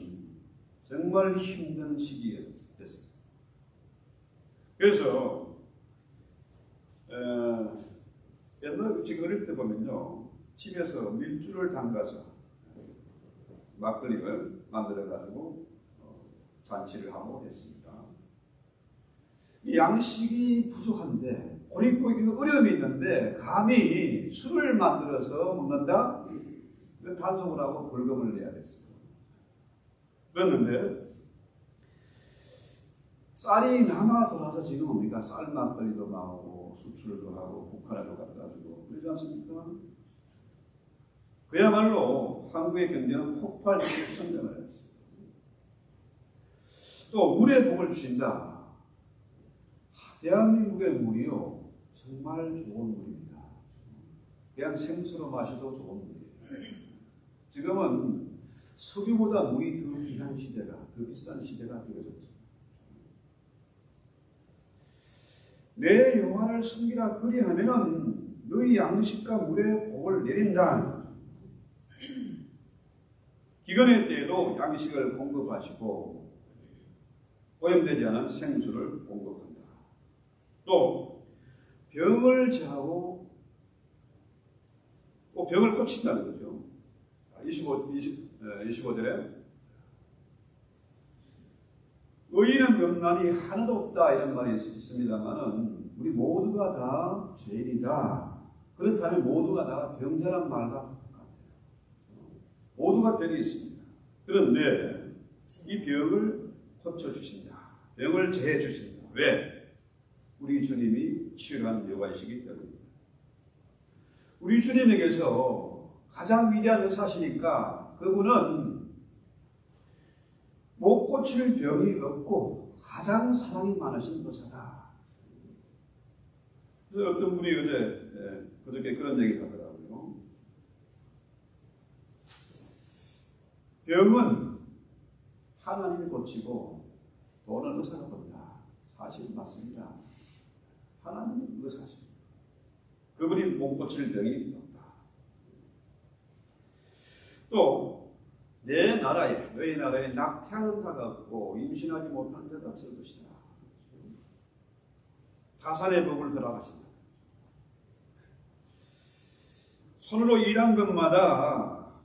정말 힘든 시기에 됐어요. 그래서 옛날 지금 어릴 때 보면요 집에서 밀주를 담가서 막걸리를 만들어 가지고 잔치를 하고 했습니다. 이 양식이 부족한데 보릿고기가 어려움이 있는데 감히 술을 만들어서 먹는다? 이건 단속을 하고 벌금을 내야 됐습니다. 그랬는데 쌀이 남아 돌아서 지금 뭡니까? 쌀 막걸리도 나오고 수출도 하고 북한에도 갖다 주고 그러지 않습니까? 그야말로 한국의 경제는 폭발적으로 성장을 했습니다. 또 물의 복을 주신다. 대한민국의 물이요 정말 좋은 물입니다. 그냥 생수로 마셔도 좋은 물이에요. 지금은 석유보다 물이 더 귀한 시대가, 더 비싼 시대가 되어졌죠. 내 여호와를 섬기라 그리하면은 너희 양식과 물에 복을 내린다. 기근의 때에도 양식을 공급하시고 오염되지 않은 생수를 공급한다. 또 병을 제하고 병을 고친다는 거죠. 25절에 의인은 염난이 하나도 없다 이런 말이 있습니다만은 우리 모두가 다 죄인이다. 그렇다면 모두가 다 병자란 말과 같아요. 모두가 병이 있습니다. 그런데 이 병을 고쳐주신다. 병을 제해주신다. 왜? 우리 주님이 치유한 여호와이시기 때문입니다. 우리 주님에게서 가장 위대한 의사시니까 그분은 못 고칠 병이 없고 가장 사랑이 많으신 의사다. 그래서 어떤 분이 그저께 그런 얘기 하더라고요. 병은 하나님이 고치고 돈은 의사가 본다. 사실 맞습니다. 하나님이 의사십니다. 그분이 못 고칠 병이 없다. 또 내 나라에 너희 나라에 낙태하는 자가 없고 임신하지 못하는 자가 없을 것이다. 다산의 복을 허락하신다. 손으로 일한 것마다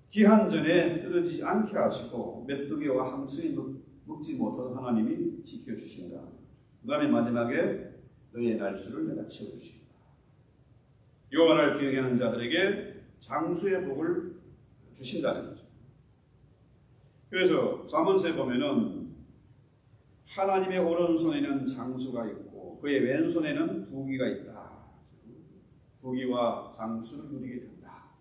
기한 전에 떨어지지 않게 하시고 메뚜기와 함선이 먹지 못하던 하나님이 지켜주신다. 그 다음에 마지막에 너의 날수를 내가 채워주신다. 여호와를 기억하는 자들에게 장수의 복을 주신다는 거죠. 그래서 잠언서에 보면은 하나님의 오른손에는 장수가 있고 그의 왼손에는 부귀가 있다. 부귀와 장수를 누리게 된다.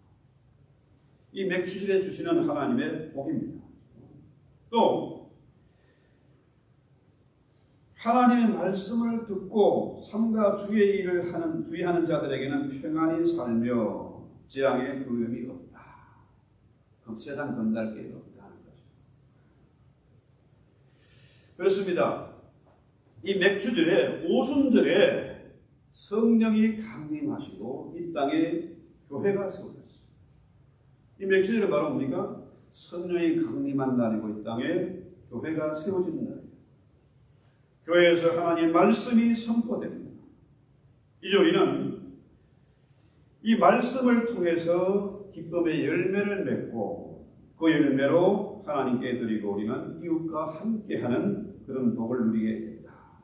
이 맥주질에 주시는 하나님의 복입니다. 또 하나님의 말씀을 듣고 삼가 주의 일을 주의하는 자들에게는 평안히 살며 재앙의 두려움이 없다. 세상 건달게 없다는 거죠. 그렇습니다. 이 맥주절에 오순절에 성령이 강림하시고 이 땅에 교회가 세워졌어요. 이 맥주절은 바로 뭡니까? 성령이 강림한 날이고 이 땅에 교회가 세워지는 날이에요. 교회에서 하나님의 말씀이 선포됩니다. 이제 우리는 이 말씀을 통해서 기쁨의 열매를 맺고 그 열매로 하나님께 드리고 우리는 이웃과 함께하는 그런 복을 누리게 된다.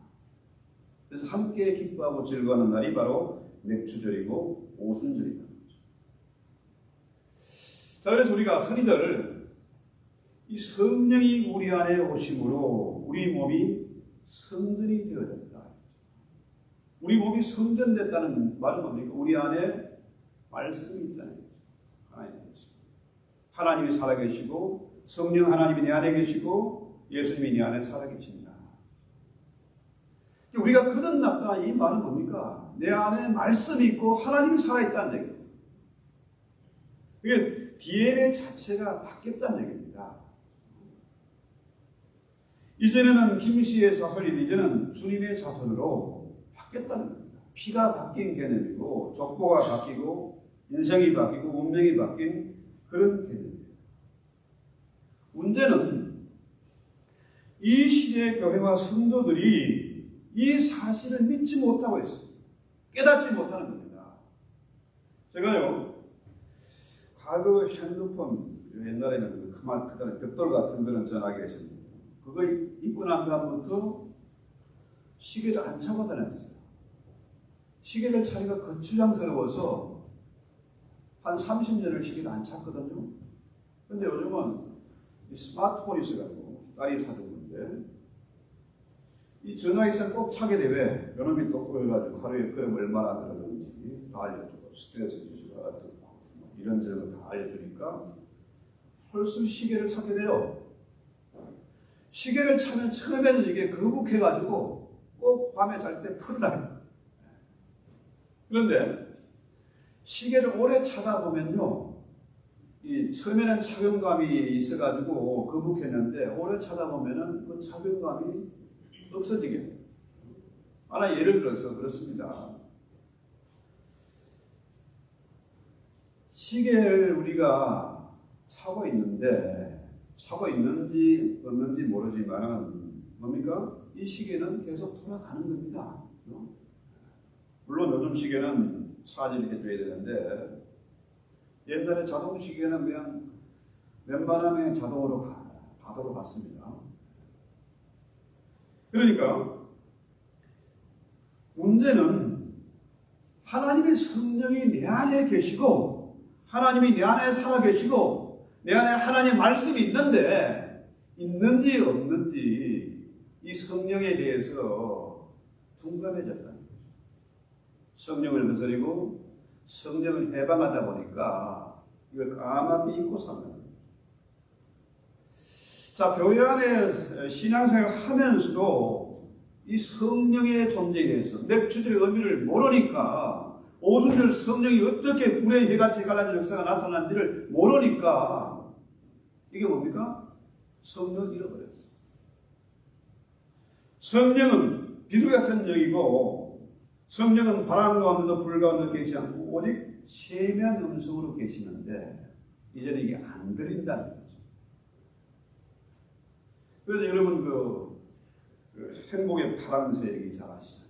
그래서 함께 기뻐하고 즐거워하는 날이 바로 맥주절이고 오순절이다. 자, 그래서 우리가 흔히들 이 성령이 우리 안에 오심으로 우리 몸이 성전이 되어졌다. 우리 몸이 성전됐다는 말은 뭡니까? 우리 안에 말씀이 있다는 거죠. 하나님이 살아계시고 성령 하나님이 내 안에 계시고 예수님이 내 안에 살아계신다. 우리가 거듭났다 이 말은 뭡니까? 내 안에 말씀이 있고 하나님이 살아있다는 얘기예요. 이게 DNA 자체가 바뀌었다는 얘기입니다. 이전에는 김씨의 자손이 이제는 주님의 자손으로 바뀌었다는 겁니다. 피가 바뀐 개념이고 족보가 바뀌고 인생이 바뀌고 운명이 바뀐 그런 개념이에요. 문제는 이 시대의 교회와 성도들이 이 사실을 믿지 못하고 있어요. 깨닫지 못하는 겁니다. 제가요, 과거 핸드폰, 옛날에는 그다음에 벽돌 같은 그런 전화기가 있었는데 그거 입고 난 다음부터 시계를 안 차고 다녔어요. 시계를 차기가 거추장스러워서 한 30년을 시계를 안 찼거든요. 근데 요즘은 이 스마트폰이 있어가지고 딸이 사준 건데 이 전화기선 꼭 차게 되면 요놈이 또 그래가지고 하루에 그럼 얼마나 그러는지 다 알려주고 스트레스 지수가 어떻고 이런저런 다 알려주니까 헐수 시계를 찾게 돼요. 시계를 차면 처음에는 이게 거북해가지고 꼭 밤에 잘 때 풀어놔요. 그런데 시계를 오래 차다 보면요, 이 처음에는 착용감이 있어가지고 거북했는데 오래 차다 보면은 그 착용감이 없어지게 돼요. 하나 예를 들어서 그렇습니다. 시계를 우리가 차고 있는지 없는지 모르지만은 뭡니까? 이 시계는 계속 돌아가는 겁니다. 물론 요즘 시계는 차지를 해줘야 되는데 옛날에 자동 시계는 그냥 웬만하면 자동으로 다 돌아갔습니다. 그러니까 문제는 하나님의 성령이 내 안에 계시고 하나님이 내 안에 살아 계시고 내 안에 하나님의 말씀이 있는데 있는지 없는지 이 성령에 대해서 둔감해졌다는 거죠. 성령을 거스리고 성령을 해방하다 보니까 이걸 까맣게 잊고 사는 거예요. 자, 교회 안에 신앙생활 하면서도 이 성령의 존재에 대해서 맥주절의 의미를 모르니까 오순절 성령이 어떻게 불의 해같이 갈라진 역사가 나타나는지를 모르니까 이게 뭡니까? 성령을 잃어버렸어요. 성령은 비둘기 같은 영이고 성령은 바람 가운데도 불 가운데도 계시지 않고 오직 세미한 음성으로 계시는데 이제는 이게 안 들린다는 거죠. 그래서 여러분 그 행복의 파랑새 잘 아시잖아요.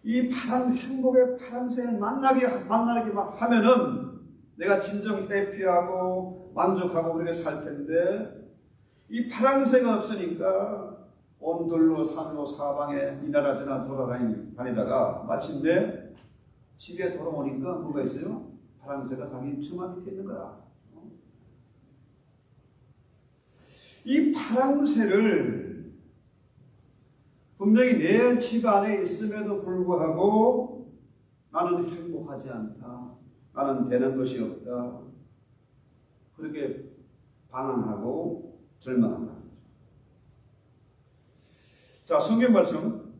이 행복의 파랑새를 만나게 하면은 내가 진정 해피하고 만족하고 그렇게 살 텐데 이 파랑새가 없으니까 온들로 산로 사방에 이 나라 저 나라 돌아다니다가 마침내 집에 돌아오니까 뭐가 있어요? 파랑새가 자기 처마 밑에 있는 거라. 이 파랑새를 분명히 내 집 안에 있음에도 불구하고 나는 행복하지 않다. 나는 되는 것이 없다. 그렇게 반항하고 절망한다. 자, 성경 말씀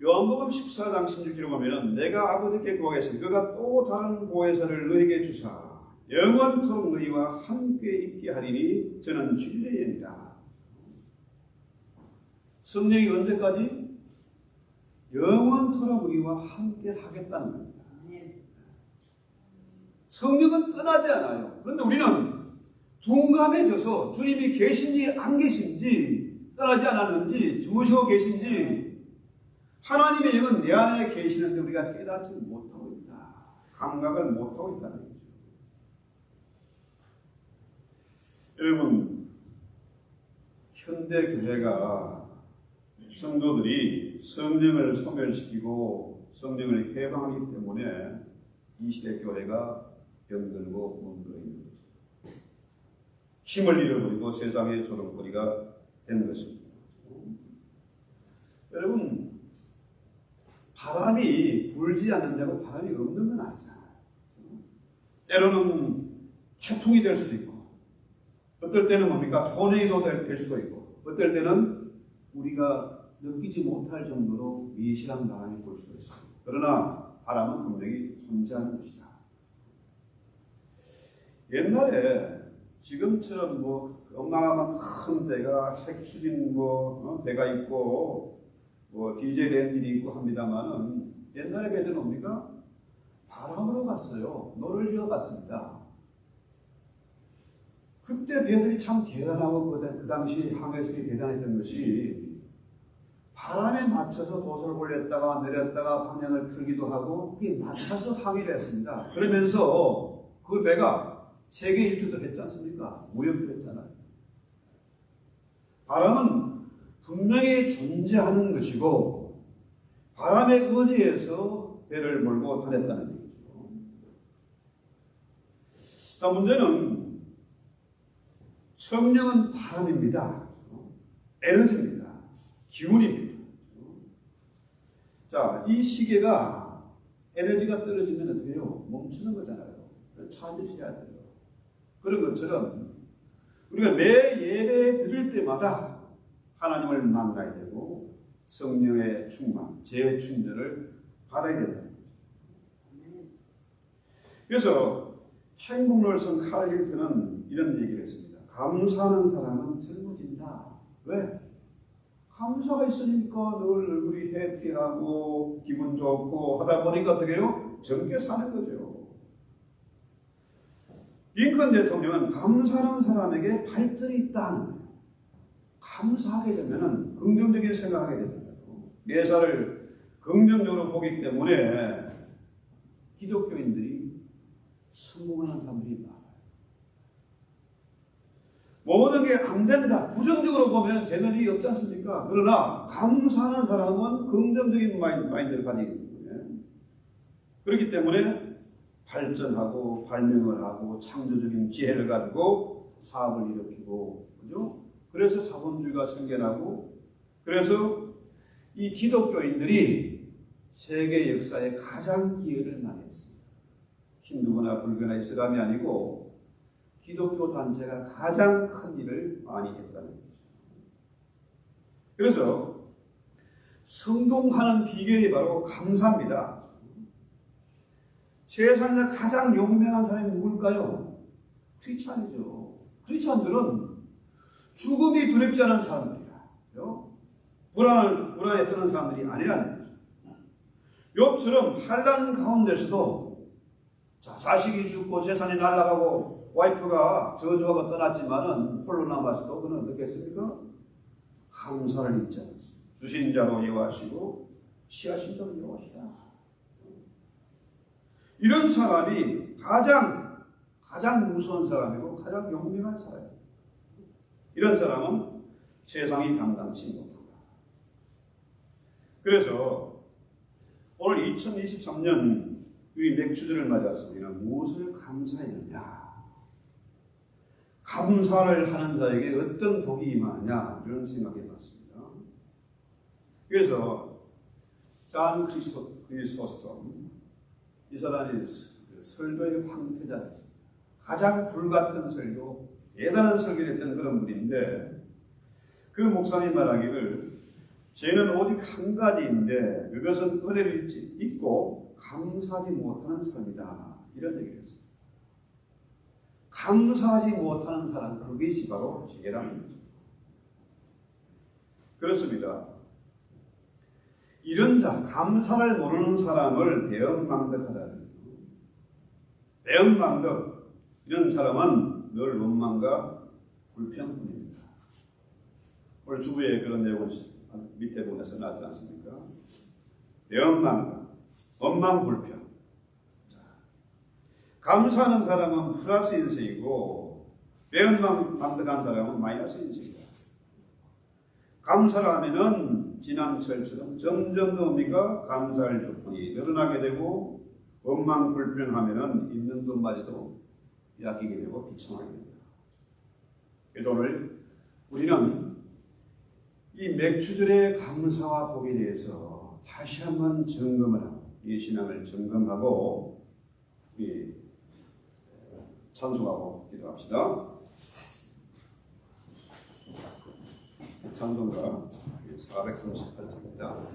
요한복음 14장 16절에 보면은 내가 아버지께 구하겠으니 그가 또 다른 보혜사를 너에게 주사 영원토록 너희와 함께 있게 하리니 저는 진리이니라. 성령이 언제까지? 영원토록 우리와 함께 하겠다는 겁니다. 성령은 떠나지 않아요. 그런데 우리는 둔감해져서 주님이 계신지 안 계신지 떠나지 않았는지 주무시고 계신지 하나님의 영은 내 안에 계시는데 우리가 깨닫지 못하고 있다. 감각을 못하고 있다는 거죠. 여러분, 현대 교회가 성도들이 성령을 소멸시키고 성령을 해방하기 때문에 이 시대 교회가 병들고 멍들어 있는 거죠. 힘을 잃어버리고 세상의 조롱거리가 되는 것입니다. 여러분, 바람이 불지 않는다고 바람이 없는 건 아니잖아요. 때로는 태풍이 될 수도 있고 어떨 때는 뭡니까? 토네이도 될 수도 있고 어떨 때는 우리가 느끼지 못할 정도로 미실한 바람이 불 수도 있어요. 그러나 바람은 분명히 존재하는 것이다. 옛날에 지금처럼 뭐 어마어마한 큰 배가 핵추진 배가 있고 디젤 엔진이 있고 합니다만은 옛날에 배들은 뭡니까? 바람으로 갔어요. 노를 지어 갔습니다. 그때 배들이 참 대단하고 그 당시 항해술이 대단했던 것이 바람에 맞춰서 돛을 올렸다가 내렸다가 방향을 틀기도 하고 그게 맞춰서 항해를 했습니다. 그러면서 그 배가 세계 일주도 했지 않습니까? 무역도 했잖아요. 바람은 분명히 존재하는 것이고 바람에 의지해서 배를 몰고 다녔다는 얘기죠. 자, 문제는 성령은 바람입니다. 에너지입니다. 기운입니다. 자, 이 시계가 에너지가 떨어지면 어떻게 해요? 멈추는 거잖아요. 찾으셔야 돼요. 그런 것처럼 우리가 매 예배 드릴 때마다 하나님을 만나야 되고 성령의 충만, 재충전을 받아야 된다. 그래서 행복롤성 칼 힐튼은 이런 얘기를 했습니다. 감사하는 사람은 젊어진다. 왜? 감사가 있으니까 늘 얼굴이 해피하고 기분 좋고 하다 보니까 어떻게 해요? 젊게 사는 거죠. 링컨 대통령은 감사하는 사람에게 발전이 있다는 거예요. 감사하게 되면 긍정적인 생각하게 되잖아요. 매사를 긍정적으로 보기 때문에 기독교인들이 성공하는 사람들이 많아요. 모든 게 안 된다. 부정적으로 보면 되는 일이 없지 않습니까? 그러나 감사하는 사람은 긍정적인 마인드를 가지기 때문에 그렇기 때문에 발전하고 발명을 하고 창조적인 지혜를 가지고 사업을 일으키고 그죠? 그래서 자본주의가 생겨나고 그래서 이 기독교인들이 세계 역사에 가장 기여를 많이 했습니다. 힌두교나 불교나 이슬람이 아니고 기독교 단체가 가장 큰 일을 많이 했다는 거죠. 그래서 성공하는 비결이 바로 감사입니다. 세상에서 가장 유명한 사람이 누굴까요? 크리스찬이죠. 크리스찬들은 죽음이 두렵지 않은 사람들이야. 불안에 떠는 사람들이 아니라는 거죠. 욥처럼 환난 가운데서도 자식이 죽고 재산이 날아가고 와이프가 저주하고 떠났지만은 홀로 남았어도 그는 어떻겠습니까? 감사를 잊지 않았어요. 주신 자로 여호와시고 취하신 자로 여호와시다. 이런 사람이 가장 무서운 사람이고 가장 영명한 사람이에요. 이런 사람은 세상이 감당치 못한다. 그래서 오늘 2023년 우리 맥주절을 맞아서 우리는 무엇을 감사했느냐? 감사를 하는 자에게 어떤 복이 임하느냐? 이런 생각해 봤습니다. 그래서 잔 크리소스톰 이 사람이 설교의 황태자였습니다. 가장 불같은 설교, 대단한 설교를 했던 그런 분인데 그 목사님 말하기를 죄는 오직 한 가지인데 그것은 은혜를 잊고 감사하지 못하는 사람이다. 이런 얘기를 했습니다. 감사하지 못하는 사람, 그것이 바로 죄라는 거죠. 그렇습니다. 이런 자, 감사를 모르는 사람을 배은망덕하다는 거예요. 배은망덕, 이런 사람은 늘 원망과 불평뿐입니다. 오늘 주부에 그런 내용을 밑에 보면 써놨지 않습니까? 배은망덕, 원망불평. 감사하는 사람은 플러스 인생이고 배은망덕한 사람은 마이너스 인생이다. 감사를 하면은 지난철처럼 점점 더 뭡니까? 감사할 조건이 늘어나게 되고 원망불평하면은 있는 것마저도 약기게 되고 비참하게 됩니다. 그래서 오늘 우리는 이 맥주절의 감사와 복에 대해서 다시 한번 점검을 하고 이 신앙을 점검하고 우리 찬송하고 기도합시다. 찬송가 438장입니다.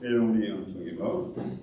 우리 영성이가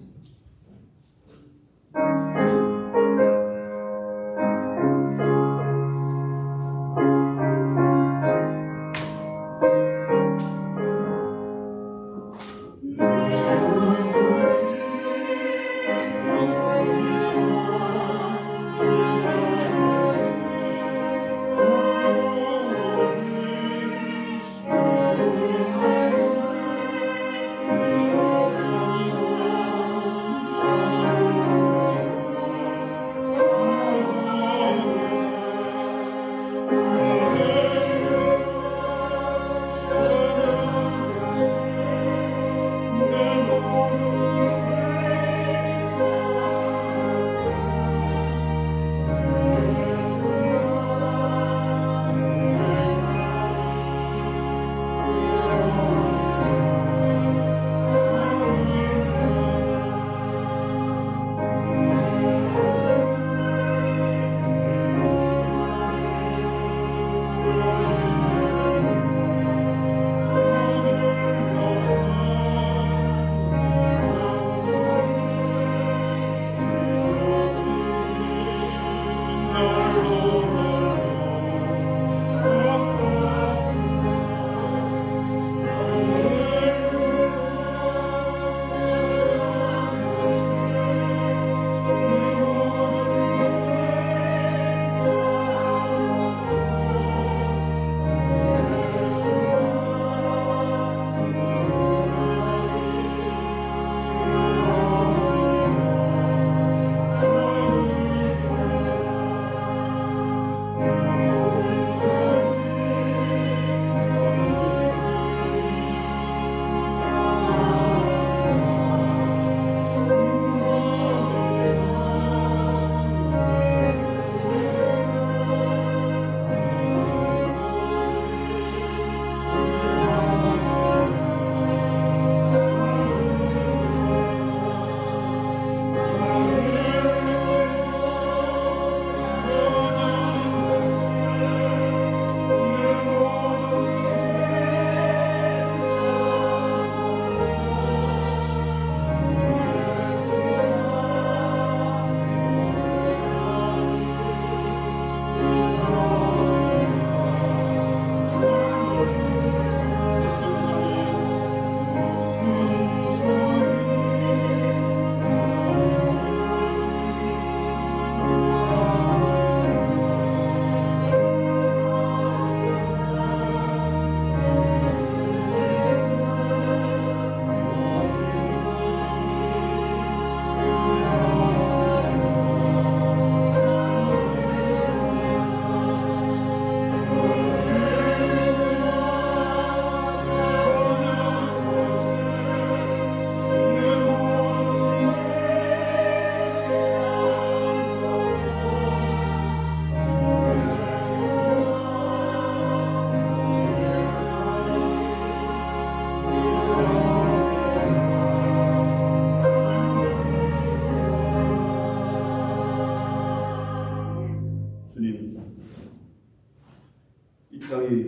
땅이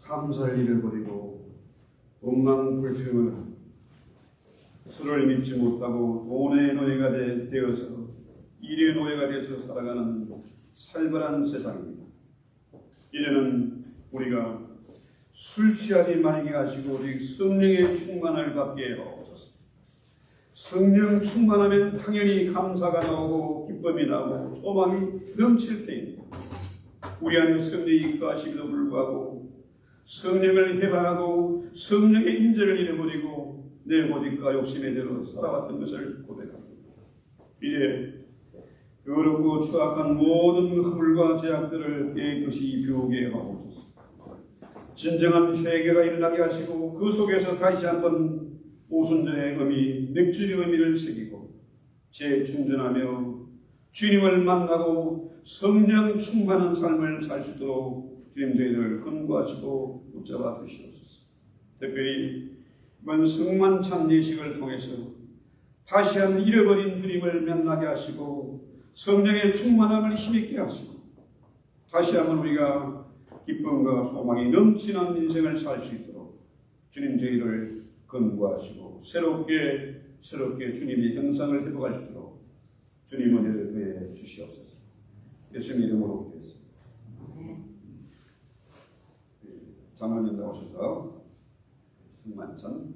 감사를 잃어버리고 원망 불평을 하고 술을 믿지 못하고 돈의 노예가 되어서 일의 노예가 되어서 살아가는 살벌한 세상입니다. 이제는 우리가 술 취하지 말게 하시고 우리 성령의 충만을 받게 하옵소서. 성령 충만하면 당연히 감사가 나오고 기쁨이 나오고 소망이 넘칠 때입니다. 우리 안에 성령이 입가하심에도 불구하고 성령을 해방하고 성령의 임재를 잃어버리고 내 고집과 욕심에 대로 살아왔던 것을 고백합니다. 이제 더럽고 추악한 모든 허물과 죄악들을 깨끗이 비우게 하옵소서. 진정한 회개가 일어나게 하시고 그 속에서 다시 한번 오순절의 의미, 맥주의 의미를 새기고 재충전하며 주님을 만나고 성령 충만한 삶을 살 수 있도록 주님 저희들을 근구하시고 붙잡아 주시옵소서. 특별히 이번 성만찬 예식을 통해서 다시 한 잃어버린 주님을 만나게 하시고 성령의 충만함을 힘있게 하시고 다시 한번 우리가 기쁨과 소망이 넘치는 인생을 살 수 있도록 주님 저희를 근구하시고 새롭게 주님의 형상을 회복할 수 있도록 주님 은혜를 더해 주시옵소서. 예수님 이름으로 기도했습니다. 장로님 나오셔서 성만찬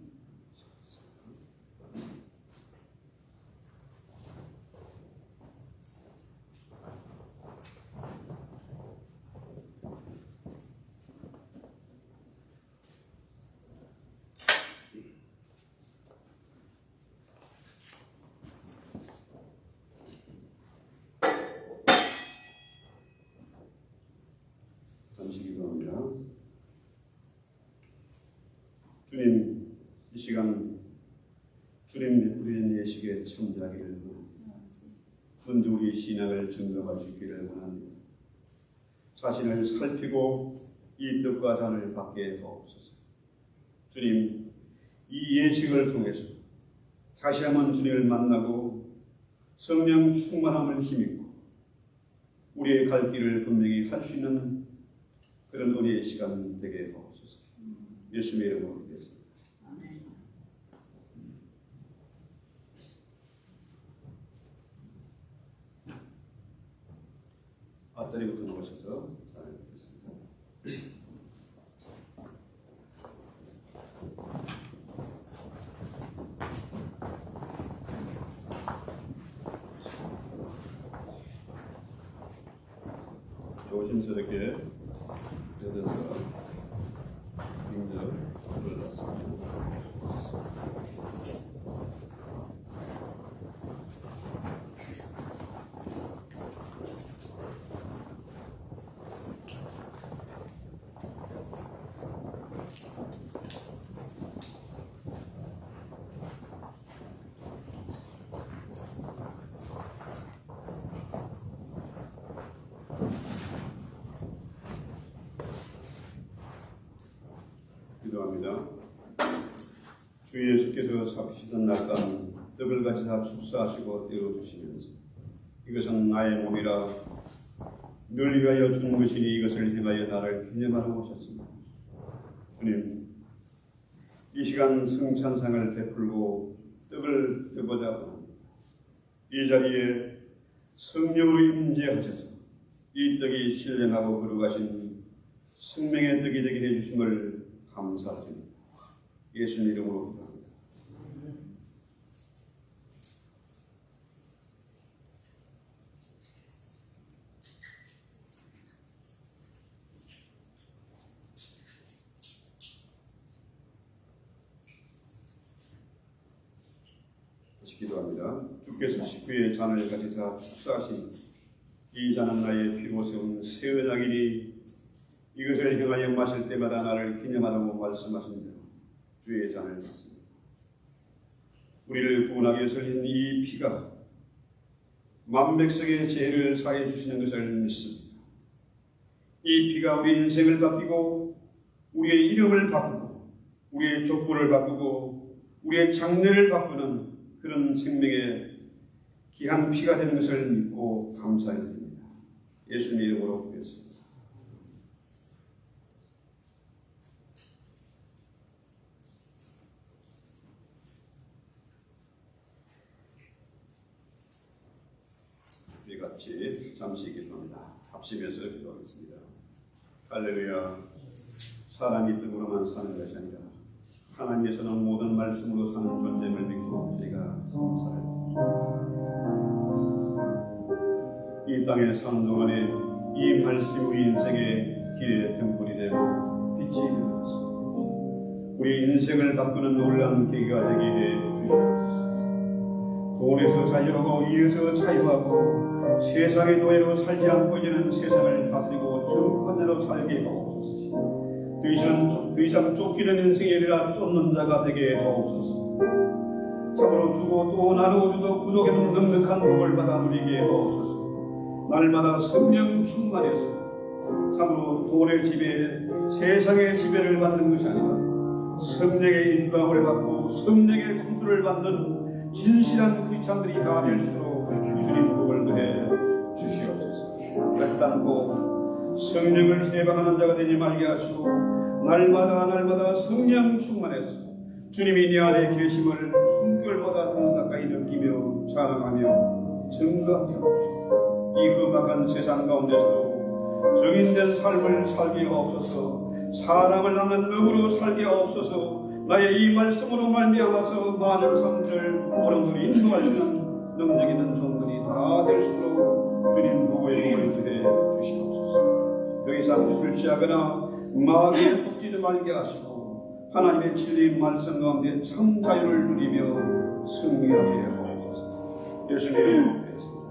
잠시 기도합니다. 주님, 이 시간 주님 베푸신 예식에 참여하기를 원합니다. 먼저 우리 신앙을 증거할 수 있기를 원합니다. 자신을 살피고 이 뜻과 잔을 받게 하옵소서. 주님, 이 예식을 통해서 다시 한번 주님을 만나고 성령 충만함을 힘입고 우리의 갈 길을 분명히 할 수 있는 그런 은혜의 시간 되게 하옵소서. 예수님의 이름으로 기도했습니다. 앞자리부터 나오셔서 잘하겠습니다. 조심스럽게 들어서 힘들어 올랐습니다. 기도합니다. 주 예수께서 잡히시던 날간 떡을 가지사 축사하시고 떼어주시면서 이것은 나의 몸이라 늘 위하여 준 것이니 이것을 행하여 나를 기념하러 오셨습니다. 주님, 이 시간 성찬상을 베풀고 떡을 떼고자 합니다. 이 자리에 성령으로 임재하셔서 이 떡이 신령하고 거룩하신 생명의 떡이 되게 해주심을 감사드립니다. 예수님 이름으로 기도합니다. 다시 기도합니다. 주께서 식후에 잔을 가지사 축사하신 이 잔은 나의 피로 세운 새 언약이니 이것을 행하여 마실 때마다 나를 기념하라고 말씀하신 대로 주의 잔을 받습니다. 우리를 구원하기 위해서 흘린 이 피가 만백성의 죄를 사해 주시는 것을 믿습니다. 이 피가 우리 인생을 바뀌고 우리의 이름을 바꾸고 우리의 족보를 바꾸고 우리의 장래를 바꾸는 그런 생명의 귀한 피가 되는 것을 믿고 감사드립니다. 예수님 이름으로 기도했습니다. 같이 잠시 기도합니다. 합심해서 기도하겠습니다. 할렐루야. 사람이 뜻으로만 사는 것이 아니라 하나님께서는 모든 말씀으로 사는 존재임을 믿고 저희가 감사합니다. 이 땅에 사는 동안에 이 말씀이 우리 인생의 길의 등불이 되고 빛이 되었습니다. 우리 인생을 바꾸는 놀라운 계기가 되게 해 주시옵소서. 돈에서 자유하고 일에서 자유하고 세상의 노예로 살지 않고 이제는 세상을 다스리고 정권대로 살게 하옵소서. 더 이상 쫓기는 인생이 아니라 쫓는 자가 되게 하옵소서. 참으로 주고 또 나누어주도 부족에도 넉넉한 복을 받아 누리게 하옵소서. 날마다 성령 충만해서 참으로 돈의 지배, 세상의 지배를 받는 것이 아니라 성령의 인도함을 받고 성령의 컨트롤을 받는 진실한 크리스찬들이 다 될 수 있도록 주님 복을 더해 주시옵소서. 결단코 성령을 해방하는 자가 되지 말게 하시고 날마다 성령 충만해서 주님이 내 안에 계심을 숨결보다 더 가까이 느끼며 자랑하며 증거하게 하옵소서. 이 험악한 세상 가운데서도 정인된 삶을 살게 하옵소서. 사랑을 낳는 능으로 살게 하옵소서. 나의 이 말씀으로 말미암아서 많은 사람들을 오른으로 인도할 수 있는 능력 있는 종들이 다 될 수 있도록 주님 보고의 복을 더해 주시옵소서. 더 이상 술 취하거나 마귀에 속지도 말게 하시고 하나님의 진리 말씀 가운데 참 자유를 누리며 승리하게 하옵소서. 예수님의 이름으로 기도했습니다.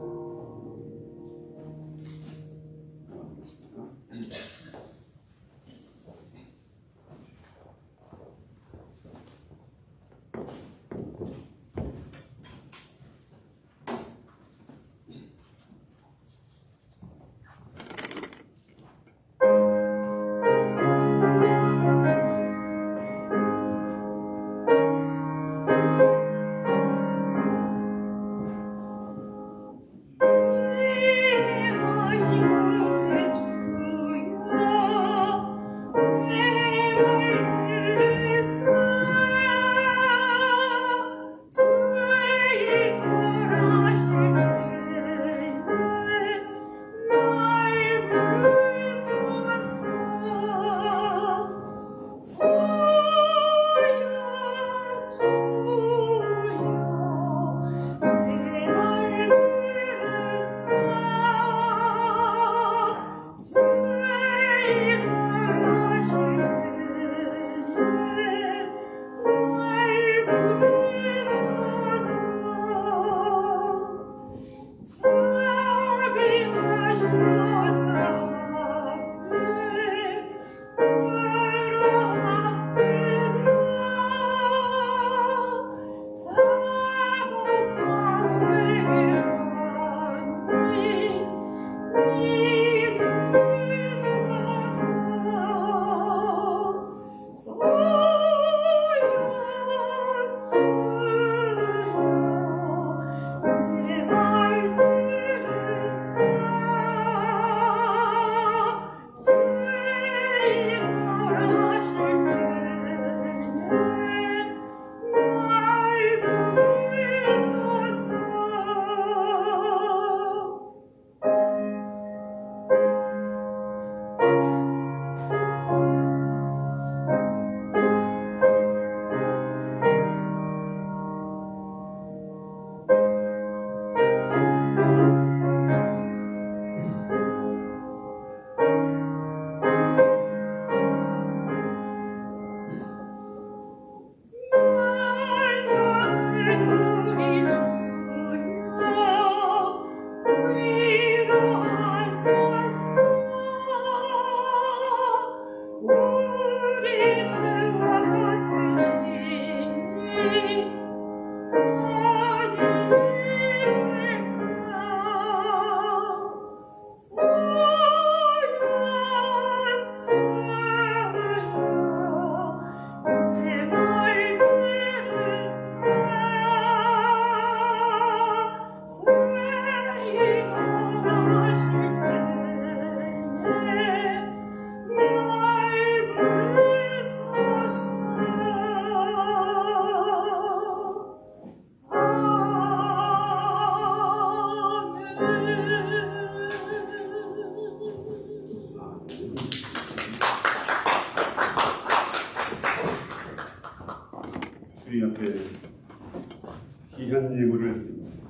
귀한 예물을 드립니다.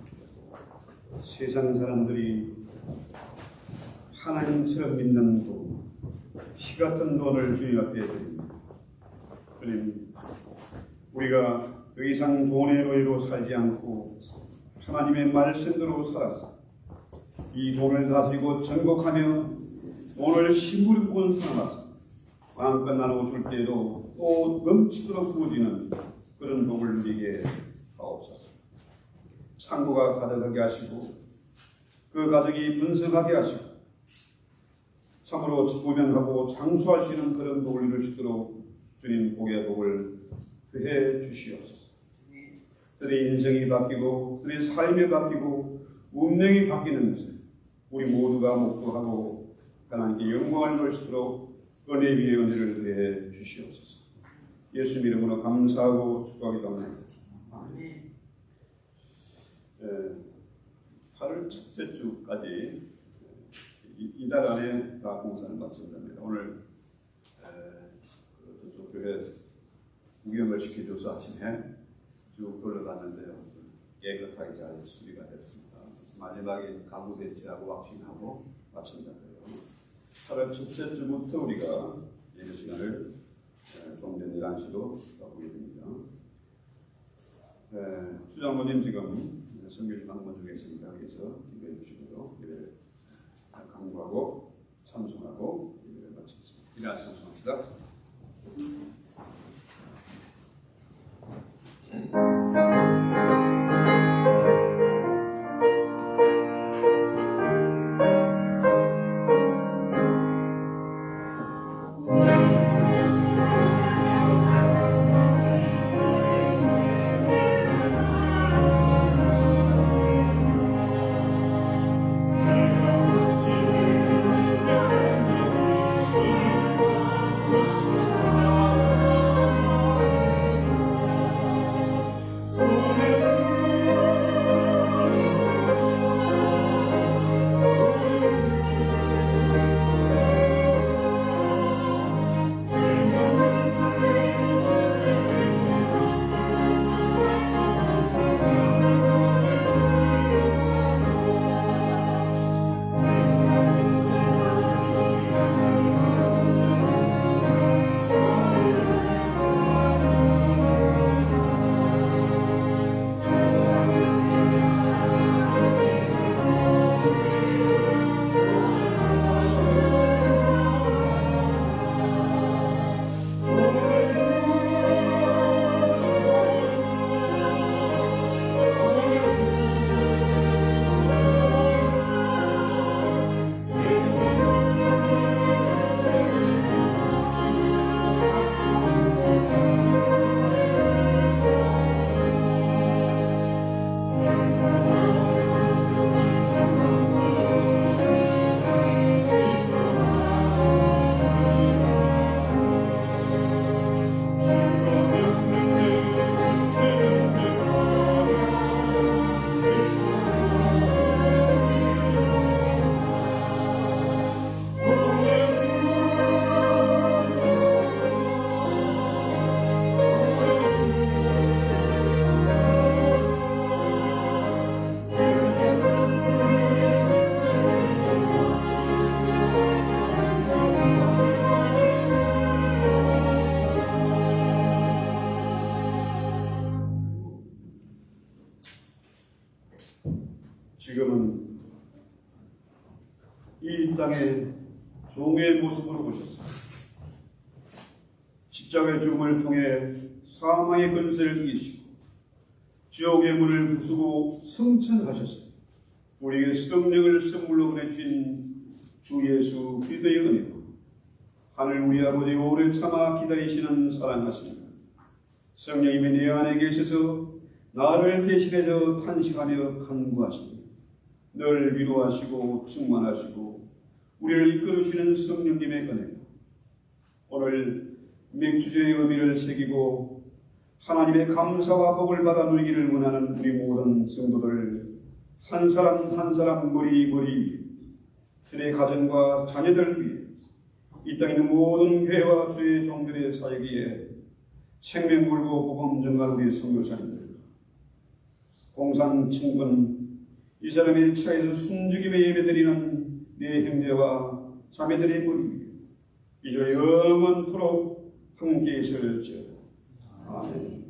세상 사람들이 하나님처럼 믿는 돈, 피 같은 돈을 주님 앞에 드립니다. 주님, 우리가 더 이상 돈의 노예로 살지 않고 하나님의 말씀대로 살았어. 이 돈을 다스리고 정복하며 돈을 힘으로 부은 삼아서 마음껏 나누어 줄 때에도 또 넘치도록 부어지는 그런 복을 누리게 하옵소서. 창고가 가득하게 하시고 그 가족이 분성하게 하시고 참으로 부명하고 장수할 수 있는 그런 복을 이룰 수 있도록 주님 복의 복을 더해 주시옵소서. 그들의 인생이 바뀌고 그들의 삶이 바뀌고 운명이 바뀌는 것을 우리 모두가 목도하고 하나님께 영광을 돌릴 수 있도록 은혜 위에 은혜를 더해 주시옵소서. 예수 이름으로 감사하고 축복하기도 합니다. 8월 첫째 주까지 이달 안에 다 공사를 마친답니다. 오늘 저쪽 교회 구경을 시켜줘서 아침에 쭉 돌아갔는데요. 깨끗하게 잘 수리가 됐습니다. 마지막에 가구 배치하고 왁싱하고 마친다고요. 8월 첫째 주부터 우리가 예배 시간을 종전 11시로 바꾸게 됩니다. 추장모님 지금 선교지 방문 중에 있습니다. 그래서 기도해 주시고요. 예배를 강구하고 찬송하고 예배를 마치겠습니다. 이날 찬송합시다. 지금은 이 땅에 종의 모습으로 오셨습니다. 십자가의 죽음을 통해 사망의 근세를 이기시고 지옥의 문을 부수고 승천하셨습니다. 우리에게 성령을 선물로 보내주신 주 예수 그리스도의 은혜로 하늘 우리 아버지 오래 참아 기다리시는 사랑하십니다. 성령님이 내 안에 계셔서 나를 대신해서 탄식하며 간구하십니다. 늘 위로하시고 충만하시고 우리를 이끌으시는 성령님의 은혜로 오늘 맥주제의 의미를 새기고 하나님의 감사와 복을 받아 누리기를 원하는 우리 모든 성도들 한 사람 한 사람 머리 그의 가정과 자녀들 위해 이 땅에 있는 모든 교회와 주의 종들의 사역에 생명 걸고 복음 전하는 우리 선교사님들 공산층분 이 사람의 차에서 숨죽임에 예배드리는 내 형제와 자매들의 머리 위에 이제 영원토록 함께 있을지어다. 아멘.